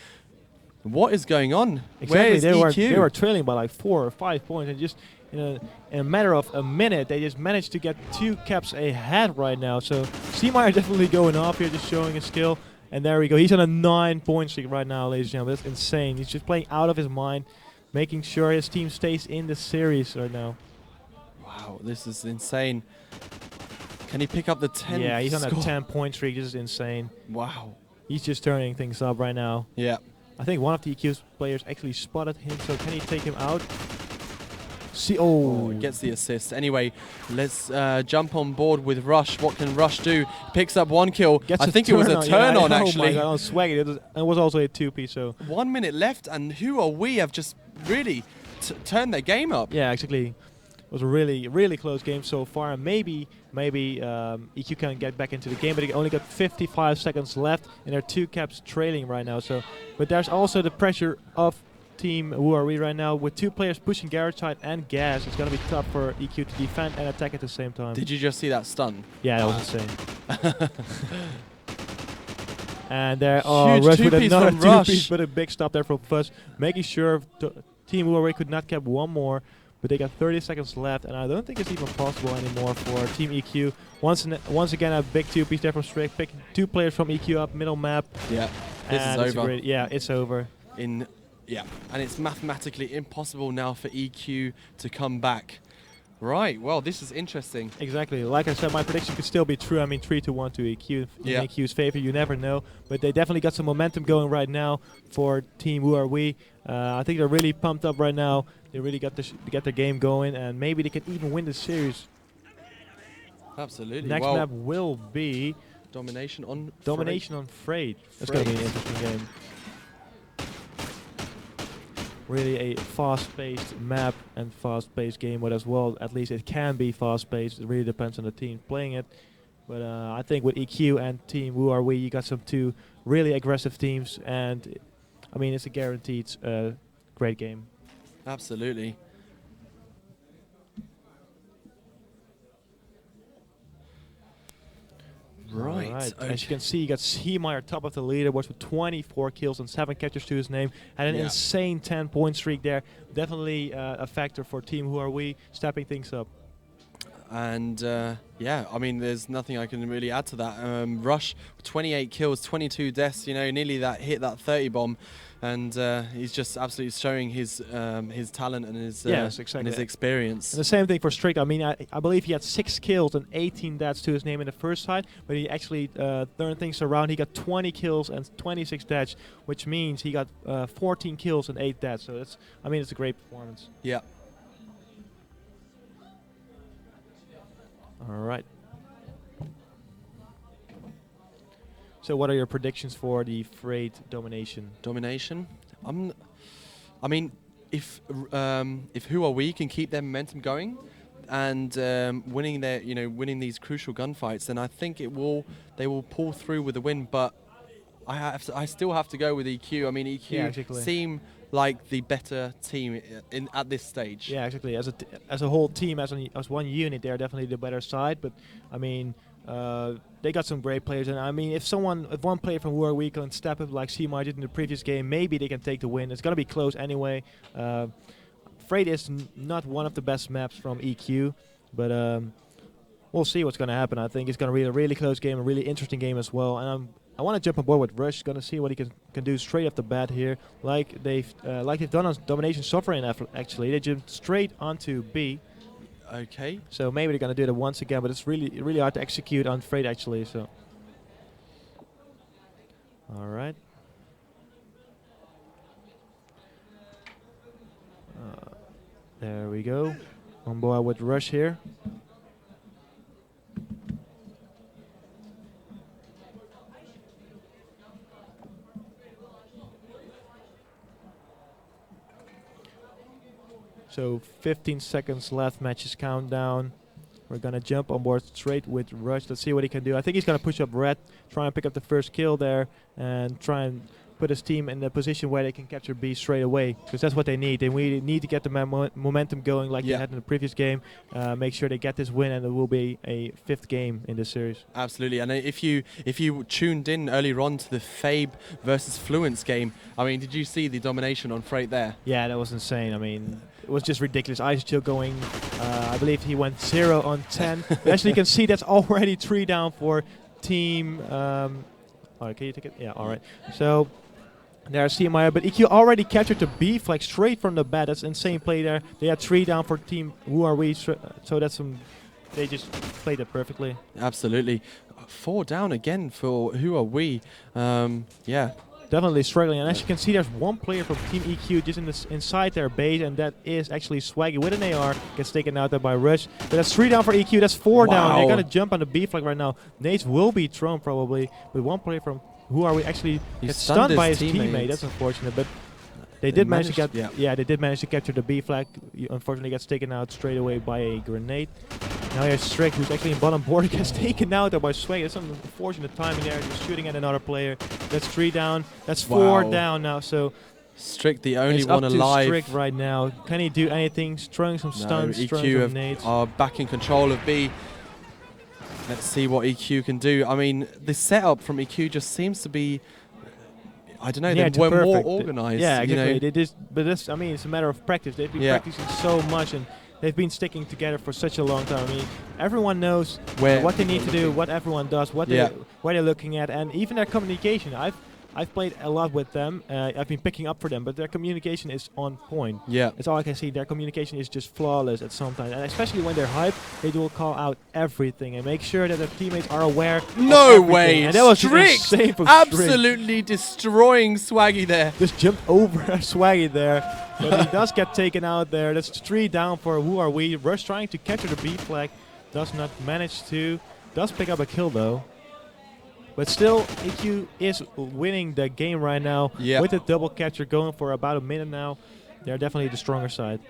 Speaker 1: What is going on?
Speaker 2: Exactly.
Speaker 1: Where is EQ?
Speaker 2: They were trailing by like 4 or 5 points, and just in a matter of a minute, they just managed to get 2 caps ahead right now. So Seameyer definitely going off here, just showing his skill. And there we go. He's on a 9-point streak right now, ladies and gentlemen. That's insane. He's just playing out of his mind, making sure his team stays in the series right now.
Speaker 1: Wow, this is insane. Can he pick up the 10?
Speaker 2: Yeah, he's on a
Speaker 1: score?
Speaker 2: 10-point streak. This is insane.
Speaker 1: Wow.
Speaker 2: He's just turning things up right now.
Speaker 1: Yeah.
Speaker 2: I think one of the EQ's players actually spotted him, so can he take him out? Oh,
Speaker 1: gets the assist. Anyway, let's jump on board with Rush. What can Rush do? Picks up 1 kill. I think it was a turn on, actually.
Speaker 2: Oh my God, on Swaggy. It was also a 2-piece, so.
Speaker 1: 1 minute left, and Who Are We have just really turned their game up.
Speaker 2: Yeah, exactly. It was a really, really close game so far. And maybe EQ can get back into the game, but they only got 55 seconds left, and they're 2 caps trailing right now. So, but there's also the pressure of team Who Are We right now with 2 players pushing garage side and gas. It's gonna be tough for EQ to defend and attack at the same time.
Speaker 1: Did you just see that stun?
Speaker 2: Yeah, that was insane. And there,
Speaker 1: Huge
Speaker 2: Rush with another 2-piece,
Speaker 1: Rush.
Speaker 2: but a big stop there from Fuzz, making sure team Who Are We could not cap 1 more. But they got 30 seconds left, and I don't think it's even possible anymore for Team EQ. Once again, a big 2-piece there from Strick, picking 2 players from EQ up middle map.
Speaker 1: Yeah, this is over.
Speaker 2: Yeah, it's over.
Speaker 1: Yeah, and it's mathematically impossible now for EQ to come back. Right, well, this is interesting.
Speaker 2: Exactly. Like I said, my prediction could still be true. I mean, 3-1 to EQ in EQ's favor. You never know. But they definitely got some momentum going right now for Team Who Are We. I think they're really pumped up right now. They really got to get their game going, and maybe they could even win the series.
Speaker 1: Absolutely.
Speaker 2: Next map will be
Speaker 1: Domination on
Speaker 2: Freight. That's going to be an interesting game. Really a fast-paced map and fast-paced game, but as well, at least it can be fast-paced. It really depends on the team playing it. But I think with EQ and Team Who Are We, you got some 2 really aggressive teams, and I mean, it's a guaranteed great game.
Speaker 1: Absolutely. Right.
Speaker 2: Okay. As you can see, you got Seameyer top of the leaderboard with 24 kills and 7 catches to his name. Had an insane 10-point streak there. Definitely a factor for Team Who Are We, stepping things up.
Speaker 1: And yeah, I mean, there's nothing I can really add to that. Rush, 28 kills, 22 deaths, you know, nearly hit that 30 bomb. And he's just absolutely showing his talent and his and his experience.
Speaker 2: And the same thing for Strick. I mean, I believe he had 6 kills and 18 deaths to his name in the first side, but he actually turned things around. He got 20 kills and 26 deaths, which means he got 14 kills and 8 deaths. So it's, I mean, it's a great performance.
Speaker 1: Yeah.
Speaker 2: All right. So what are your predictions for the Freight domination?
Speaker 1: Domination? I mean, if Who Are We can keep their momentum going and winning these crucial gunfights, then I think they will pull through with a win. But I still have to go with EQ. I mean, EQ seem like the better team at this stage.
Speaker 2: Yeah, exactly. As a whole team, as one unit, they're definitely the better side. But I mean, they got some great players, and I mean, if one player from Who Are We can step up like CMI did in the previous game, maybe they can take the win. It's gonna be close anyway. Freight is not one of the best maps from EQ, but we'll see what's gonna happen. I think it's gonna be a really close game, a really interesting game as well. And I want to jump on board with Rush. Gonna see what he can do straight off the bat here, like they've done on Domination Sovereign. Actually, they jumped straight onto B.
Speaker 1: Okay.
Speaker 2: So maybe they're gonna do that once again, but it's really hard to execute on Freight actually. So, all right. There we go. On board with Rush here. So 15 seconds left, matches countdown. We're gonna jump on board straight with Rush. Let's see what he can do. I think he's gonna push up Red, try and pick up the first kill there, and try and put his team in a position where they can capture B straight away, because that's what they need. They really need to get the momentum going like they had in the previous game. Make sure they get this win, and it will be a 5th game in this series.
Speaker 1: Absolutely. And if you tuned in earlier on to the Fabe versus Fluence game, I mean, did you see the domination on Freight there?
Speaker 2: Yeah, that was insane. I mean, it was just ridiculous. Ice Chill going, I believe he went 0 on 10. Actually, you can see that's already 3 down for team. Alright, can you take it? Yeah, alright. So there's CMI, but EQ already captured the B flag straight from the bat. That's insane play there. They had 3 down for team Who Are We, so that's they just played it perfectly.
Speaker 1: Absolutely. 4 down again for Who Are We. Yeah.
Speaker 2: Definitely struggling, and as you can see, there's one player from Team EQ just inside their base, and that is actually Swaggy with an AR. Gets taken out there by Rush. But that's 3 down for EQ. That's 4 down. They're gonna jump on the B flag right now. Nades will be thrown probably, but one player from Who Are We actually gets stunned by his teammate. That's unfortunate, but they did manage to get. Yeah, they did manage to capture the B flag. Unfortunately, gets taken out straight away by a grenade. Now here's Strick, who's actually in bottom border, gets taken out there by Sway. That's some unfortunate timing there, just shooting at another player. That's 3 down. That's 4 down now. So
Speaker 1: Strick, the only one alive.
Speaker 2: Strick right now. Can he do anything? Throwing some stuns, throwing some nades.
Speaker 1: Are back in control of B. Let's see what EQ can do. I mean, the setup from EQ just seems to be, I don't know, they were more organized.
Speaker 2: Yeah, exactly. They just, but this, I mean, it's a matter of practice. They've been practicing so much, and they've been sticking together for such a long time. I mean, everyone knows what they need to do, what everyone does, what where they're looking at, and even their communication. I've played a lot with them. I've been picking up for them, but their communication is on point.
Speaker 1: Yeah.
Speaker 2: That's all I can see. Their communication is just flawless at some time. And especially when they're hyped, they will call out everything and make sure that their teammates are aware
Speaker 1: No way!
Speaker 2: And that was
Speaker 1: Strict! Absolutely destroying Swaggy there.
Speaker 2: Just jumped over Swaggy there. But he does get taken out there. That's 3 down for Who Are We. Rush trying to capture the B flag. Does not manage to. Does pick up a kill though. But still, EQ is winning the game right now with a double capture going for about a minute now. They're definitely the stronger side.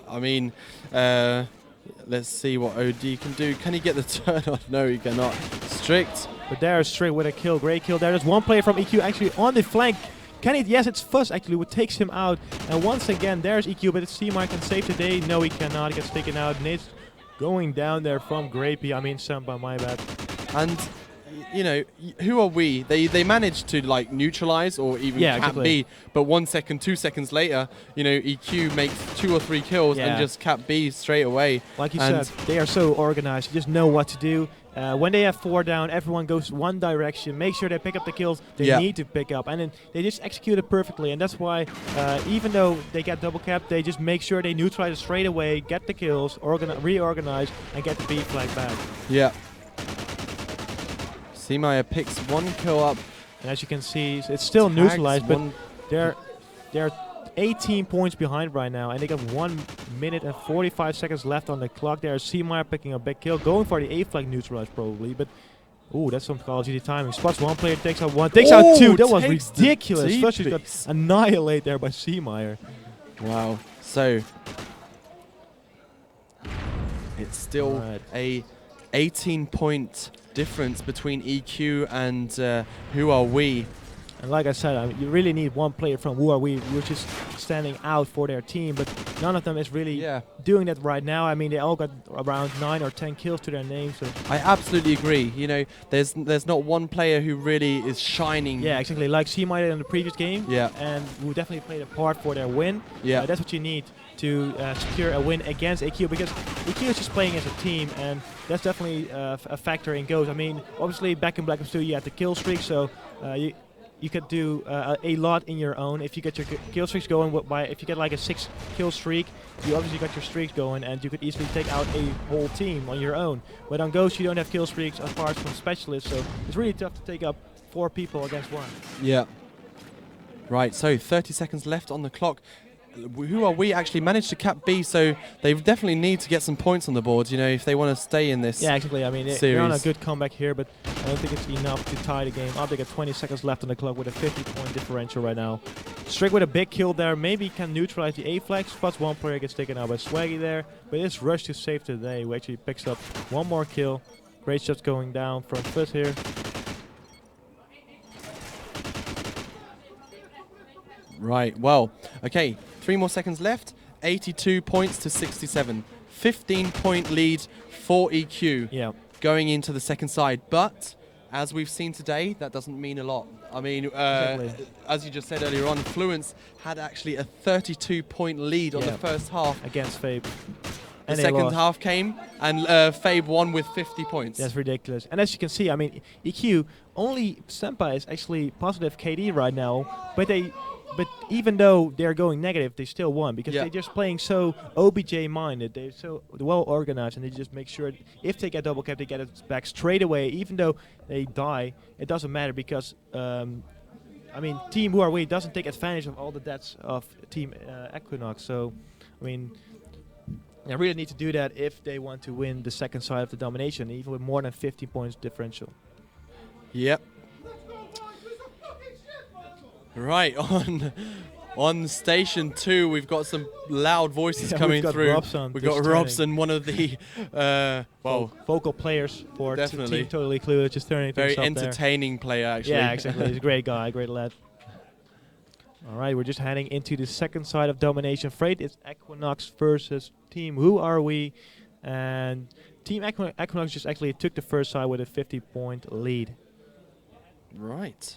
Speaker 1: I mean, let's see what OD can do. Can he get the turn on? No, he cannot. Strict.
Speaker 2: But there's Strict with a kill. Great kill there. There's one player from EQ actually on the flank. Can he? Yes, it's Fuzz actually who takes him out. And once again, there's EQ, but it's CMI can save the day. No, he cannot. He gets taken out. Nate's going down there from Grapey. I mean, Sampa, my bad.
Speaker 1: And you know, Who Are We? They managed to like neutralize or even cap B, but 1 second, 2 seconds later, you know, EQ makes 2 or 3 kills and just cap B straight away.
Speaker 2: Like you said, they are so organized. You just know what to do. When they have 4 down, everyone goes one direction. Make sure they pick up the kills they need to pick up, and then they just execute it perfectly. And that's why, even though they get double capped, they just make sure they neutralize it straight away, get the kills, reorganize, and get the B flag back.
Speaker 1: Yeah. Seemaier picks 1 kill up.
Speaker 2: And as you can see, it's still neutralized, but they're 18 points behind right now, and they got 1 minute and 45 seconds left on the clock. There's Seemaier picking a big kill, going for the A flag neutralized probably, but Ooh, that's some Call of Duty timing. Spots one player, takes out one, takes out two. That was ridiculous. Especially got annihilated there by Seameyer.
Speaker 1: Wow. So it's still a 18-point difference between EQ and Who Are We.
Speaker 2: And like I said, you really need one player from Who Are We, which is standing out for their team, but none of them is really doing that right now. I mean, they all got around 9 or 10 kills to their name. So
Speaker 1: I absolutely agree. You know, there's not one player who really is shining.
Speaker 2: Yeah, exactly. Like Seameyer in the previous game, and who definitely played a part for their win.
Speaker 1: Yeah,
Speaker 2: that's what you need to secure a win against EQ, because EQ is just playing as a team, and that's definitely a factor in goals. I mean, obviously back in Black Ops 2 you had the kill streak, so you could do a lot in your own. If you get your kill streaks going, if you get like a 6 kill streak, you obviously got your streaks going, and you could easily take out a whole team on your own. But on Ghost, you don't have kill streaks apart from specialists, so it's really tough to take up 4 people against 1.
Speaker 1: Yeah. Right, so 30 seconds left on the clock. Who Are We actually managed to cap B, so they definitely need to get some points on the board, you know, if they want to stay in this.
Speaker 2: Yeah, exactly. I mean, they're on a good comeback here, but I don't think it's enough to tie the game up. They got 20 seconds left on the clock with a 50-point differential right now. Strick with a big kill there, maybe can neutralize the A flag. Spots one player, gets taken out by Swaggy there, but it's Rush to save today, who actually picks up one more kill. Great shots going down from Fuzz here.
Speaker 1: Right, well, okay, 3 more seconds left, 82 points to 67. 15-point lead for EQ going into the second side. But, as we've seen today, that doesn't mean a lot. I mean, as you just said earlier on, Fluence had actually a 32-point lead on the first half.
Speaker 2: Against Fabe.
Speaker 1: The second half came, and Fabe won with 50 points.
Speaker 2: That's ridiculous. And as you can see, I mean, EQ, only Senpai is actually positive KD right now, but even though they're going negative, they still won, because they're just playing so OBJ-minded. They're so well organized, and they just make sure if they get double cap, they get it back straight away. Even though they die, it doesn't matter, because I mean, Team Who Are We doesn't take advantage of all the deaths of Team Equinox. So, I mean, they really need to do that if they want to win the second side of the domination, even with more than 50 points differential.
Speaker 1: Yep. Right, on station 2, we've got some loud voices coming through. We've got Robson, one of the
Speaker 2: vocal players for Team Totally Clueless, just turning
Speaker 1: very
Speaker 2: things up
Speaker 1: entertaining player, actually.
Speaker 2: Yeah, exactly. He's a great guy, great lad. All right, we're just heading into the second side of domination. Freight is Equinox versus Team Who Are We, and Team Equinox just actually took the first side with a 50-point lead.
Speaker 1: Right.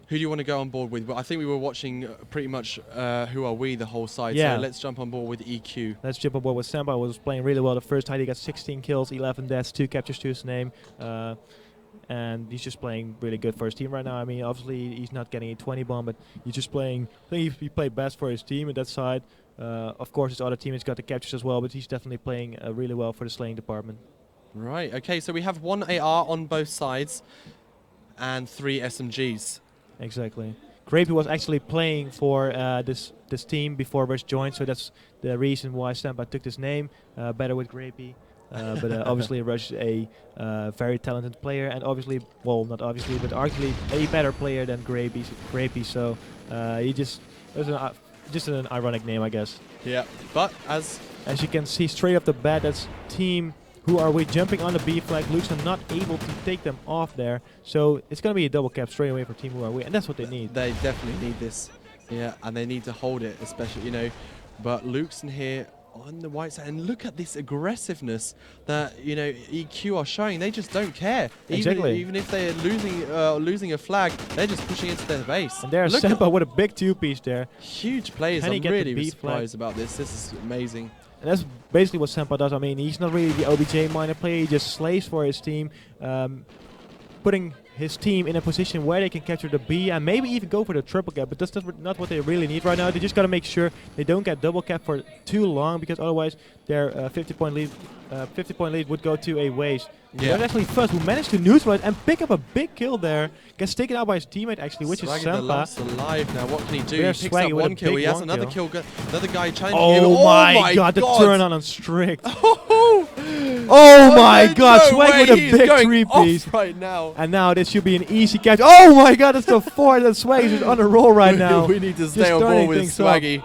Speaker 1: Who do you want to go on board with? Well, I think we were watching pretty much Who Are We the whole side, so let's jump on board with EQ.
Speaker 2: Let's jump on board with Senpai, was playing really well the first time. He got 16 kills, 11 deaths, 2 captures to his name, and he's just playing really good for his team right now. I mean, obviously he's not getting a 20 bomb, but he's just playing, I think he played best for his team at that side. Of course, his other teammates got the captures as well, but he's definitely playing really well for the slaying department. Right,
Speaker 1: okay, so we have 1 AR on both sides and 3 SMGs.
Speaker 2: Exactly. Grapey was actually playing for this team before Rush joined, so that's the reason why Senpai took this name. Better with Grapey. But obviously Rush is a very talented player, and obviously, well, not obviously, but arguably a better player than Grapey. So he just an ironic name, I guess.
Speaker 1: Yeah, but as
Speaker 2: you can see straight off the bat, that's Team Who Are We jumping on the B flag. Luke's not able to take them off there, so it's going to be a double cap straight away for Team Who Are We, and that's what they need.
Speaker 1: They definitely need this, yeah, and they need to hold it, especially, you know. But Luke's in here on the white side, and look at this aggressiveness that, you know, EQ are showing. They just don't care.
Speaker 2: Exactly.
Speaker 1: Even if they're losing a flag, they're just pushing into their base.
Speaker 2: And there's Senpai with a big 2-piece there.
Speaker 1: Huge players. I'm really surprised about this. This is amazing.
Speaker 2: And that's basically what Senpai does. I mean, he's not really the OBJ-minded player. He just slays for his team, putting his team in a position where they can capture the B and maybe even go for the triple cap, but that's not what they really need right now. They just got to make sure they don't get double cap for too long, because otherwise their 50-point lead would go to a waste.
Speaker 1: Yeah.
Speaker 2: There's actually Fuzz, who managed to neutralize and pick up a big kill there. Gets taken out by his teammate actually, which
Speaker 1: Swaggy
Speaker 2: is
Speaker 1: the
Speaker 2: Sempa.
Speaker 1: last alive now. What can he do?
Speaker 2: There's
Speaker 1: He picks
Speaker 2: Swaggy
Speaker 1: up
Speaker 2: with a
Speaker 1: one kill.
Speaker 2: big
Speaker 1: He has
Speaker 2: one
Speaker 1: another
Speaker 2: kill.
Speaker 1: Another guy challenging him.
Speaker 2: Oh my god, the turn on strict.
Speaker 1: Oh
Speaker 2: my god,
Speaker 1: no
Speaker 2: Swaggy with a
Speaker 1: he's
Speaker 2: big
Speaker 1: going
Speaker 2: 3-piece.
Speaker 1: off right now.
Speaker 2: And now this should be an easy catch. Oh my god, that's the fourth, and Swaggy's just on a roll right now.
Speaker 1: We need to stay on board with Swaggy.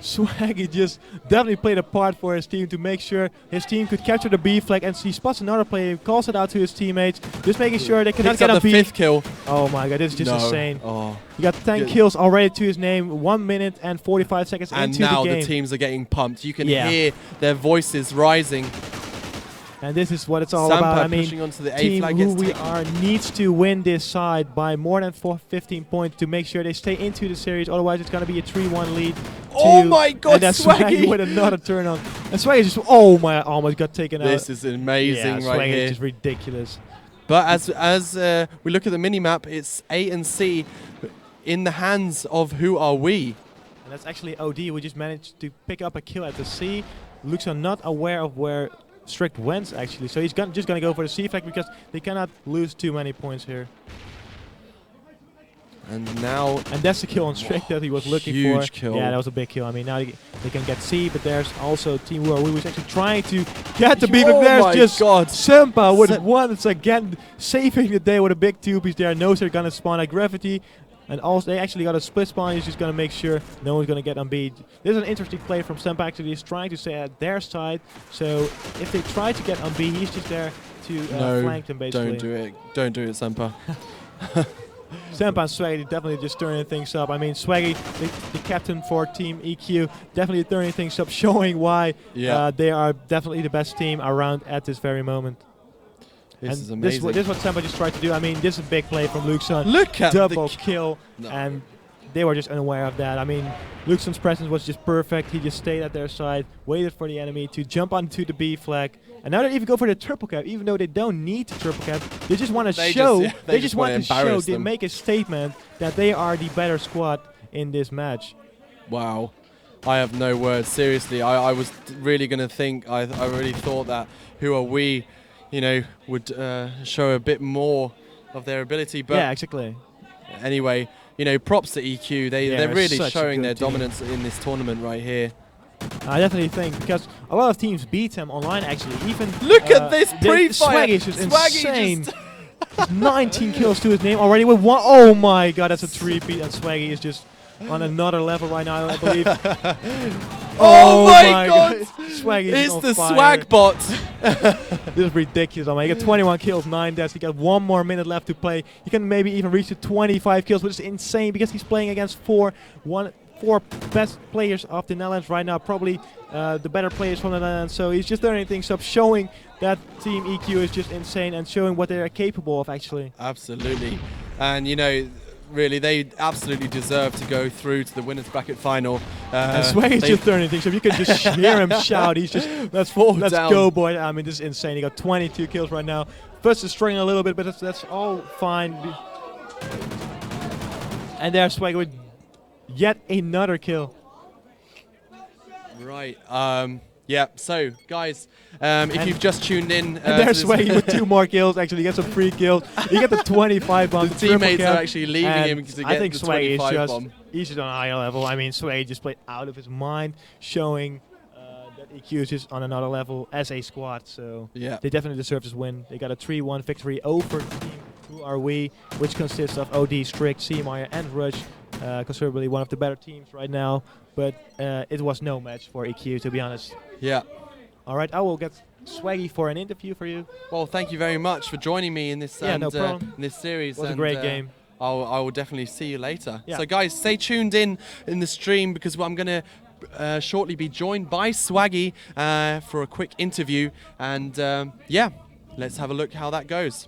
Speaker 2: Swaggy just definitely played a part for his team to make sure his team could capture the B flag, and he spots another player, calls it out to his teammates, just making sure they cannot get a B.
Speaker 1: The 5th kill.
Speaker 2: Oh my god, this is just insane.
Speaker 1: Oh.
Speaker 2: He got 10 kills already to his name, 1 minute and 45 seconds into the game.
Speaker 1: And now the teams are getting pumped. You can hear their voices rising.
Speaker 2: And this is what it's all about. I mean,
Speaker 1: onto the
Speaker 2: team who we are needs to win this side by more than 15 points to make sure they stay into the series. Otherwise, it's going to be a 3-1 lead.
Speaker 1: Oh my god,
Speaker 2: and that's Swaggy with another turn on. And Swaggy just, oh my, almost got taken out.
Speaker 1: This is amazing right here.
Speaker 2: Swaggy is just ridiculous.
Speaker 1: But as we look at the minimap, it's A and C in the hands of who are we.
Speaker 2: And that's actually OD. We just managed to pick up a kill at the C. Looks are not aware of where Strict went actually, so he's just gonna go for the C flag because they cannot lose too many points here.
Speaker 1: And
Speaker 2: that's the kill on Strict that he was looking for.
Speaker 1: Huge kill.
Speaker 2: Yeah, that was a big kill. I mean, now they can get C, but there's also Team Who was actually trying to get the B, but there's just Sempa with once again saving the day with a big 2-piece there. Knows they're gonna spawn at Gravity. And also, they actually got a split spawn. He's just going to make sure no one's going to get on B. This is an interesting play from Sempa. Actually, he's trying to stay at their side. So if they try to get on B, he's just there to flank them, basically.
Speaker 1: Don't do it. Don't do it, Sempa.
Speaker 2: Sempa and Swaggy definitely just turning things up. I mean, Swaggy, the captain for Team EQ, definitely turning things up, showing why they are definitely the best team around at this very moment.
Speaker 1: This is amazing.
Speaker 2: This is what Sempa just tried to do. I mean, this is a big play from Luxon.
Speaker 1: Look at
Speaker 2: double kill, and they were just unaware of that. I mean, Luxon's presence was just perfect. He just stayed at their side, waited for the enemy to jump onto the B flag, and now they even go for the triple cap, even though they don't need the triple cap. They just want to show. They just want to show. They make a statement that they are the better squad in this match.
Speaker 1: Wow. I have no words. Seriously, I was really going to think. I really thought that who are we, would show a bit more of their ability. But
Speaker 2: yeah, exactly.
Speaker 1: Anyway, props to EQ. They're really showing their dominance in this tournament right here.
Speaker 2: I definitely think, because a lot of teams beat them online actually. Even
Speaker 1: look at this pre-fire.
Speaker 2: Swaggy is just insane. 19 kills to his name already with one. Oh my god, that's a 3-peat, and Swaggy is just on another level right now, I believe.
Speaker 1: Oh my god!
Speaker 2: Swaggy is
Speaker 1: it's
Speaker 2: on
Speaker 1: the
Speaker 2: fire.
Speaker 1: swag bot.
Speaker 2: This is ridiculous. I mean, he got 21 kills, 9 deaths. He got 1 more minute left to play. He can maybe even reach the 25 kills, which is insane because he's playing against four best players of the Netherlands right now, probably the better players from the Netherlands. So he's just turning things up, showing that Team EQ is just insane and showing what they are capable of actually.
Speaker 1: Absolutely. And really, they absolutely deserve to go through to the winners bracket final.
Speaker 2: And Swaggy's just turning things up. You can just hear him shout. He's just, let's go, boy. I mean, this is insane. He got 22 kills right now. First is struggling a little bit, but that's all fine. And there's Swaggy with yet another kill.
Speaker 1: Right. Yeah, so guys, if you've just tuned in,
Speaker 2: and there's Swaggy with 2 more kills. Actually, he gets some free kills. He got the 25 bomb.
Speaker 1: The teammates are actually leaving him to get the 25 bomb.
Speaker 2: He's just on a higher level. I mean, Swaggy just played out of his mind, showing that EQ is just on another level as a squad. So they definitely deserve this win. They got a 3-1 victory over Team Who Are We, which consists of OD, Strict, Seameyer, and Rush. Considerably one of the better teams right now, but it was no match for EQ, to be honest.
Speaker 1: Yeah.
Speaker 2: All right, I will get Swaggy for an interview for you.
Speaker 1: Well, thank you very much for joining me in this
Speaker 2: no problem.
Speaker 1: in this series.
Speaker 2: It was a great game.
Speaker 1: I will definitely see you later.
Speaker 2: Yeah.
Speaker 1: So guys, stay tuned in the stream because I'm going to shortly be joined by Swaggy for a quick interview, and yeah, let's have a look how that goes.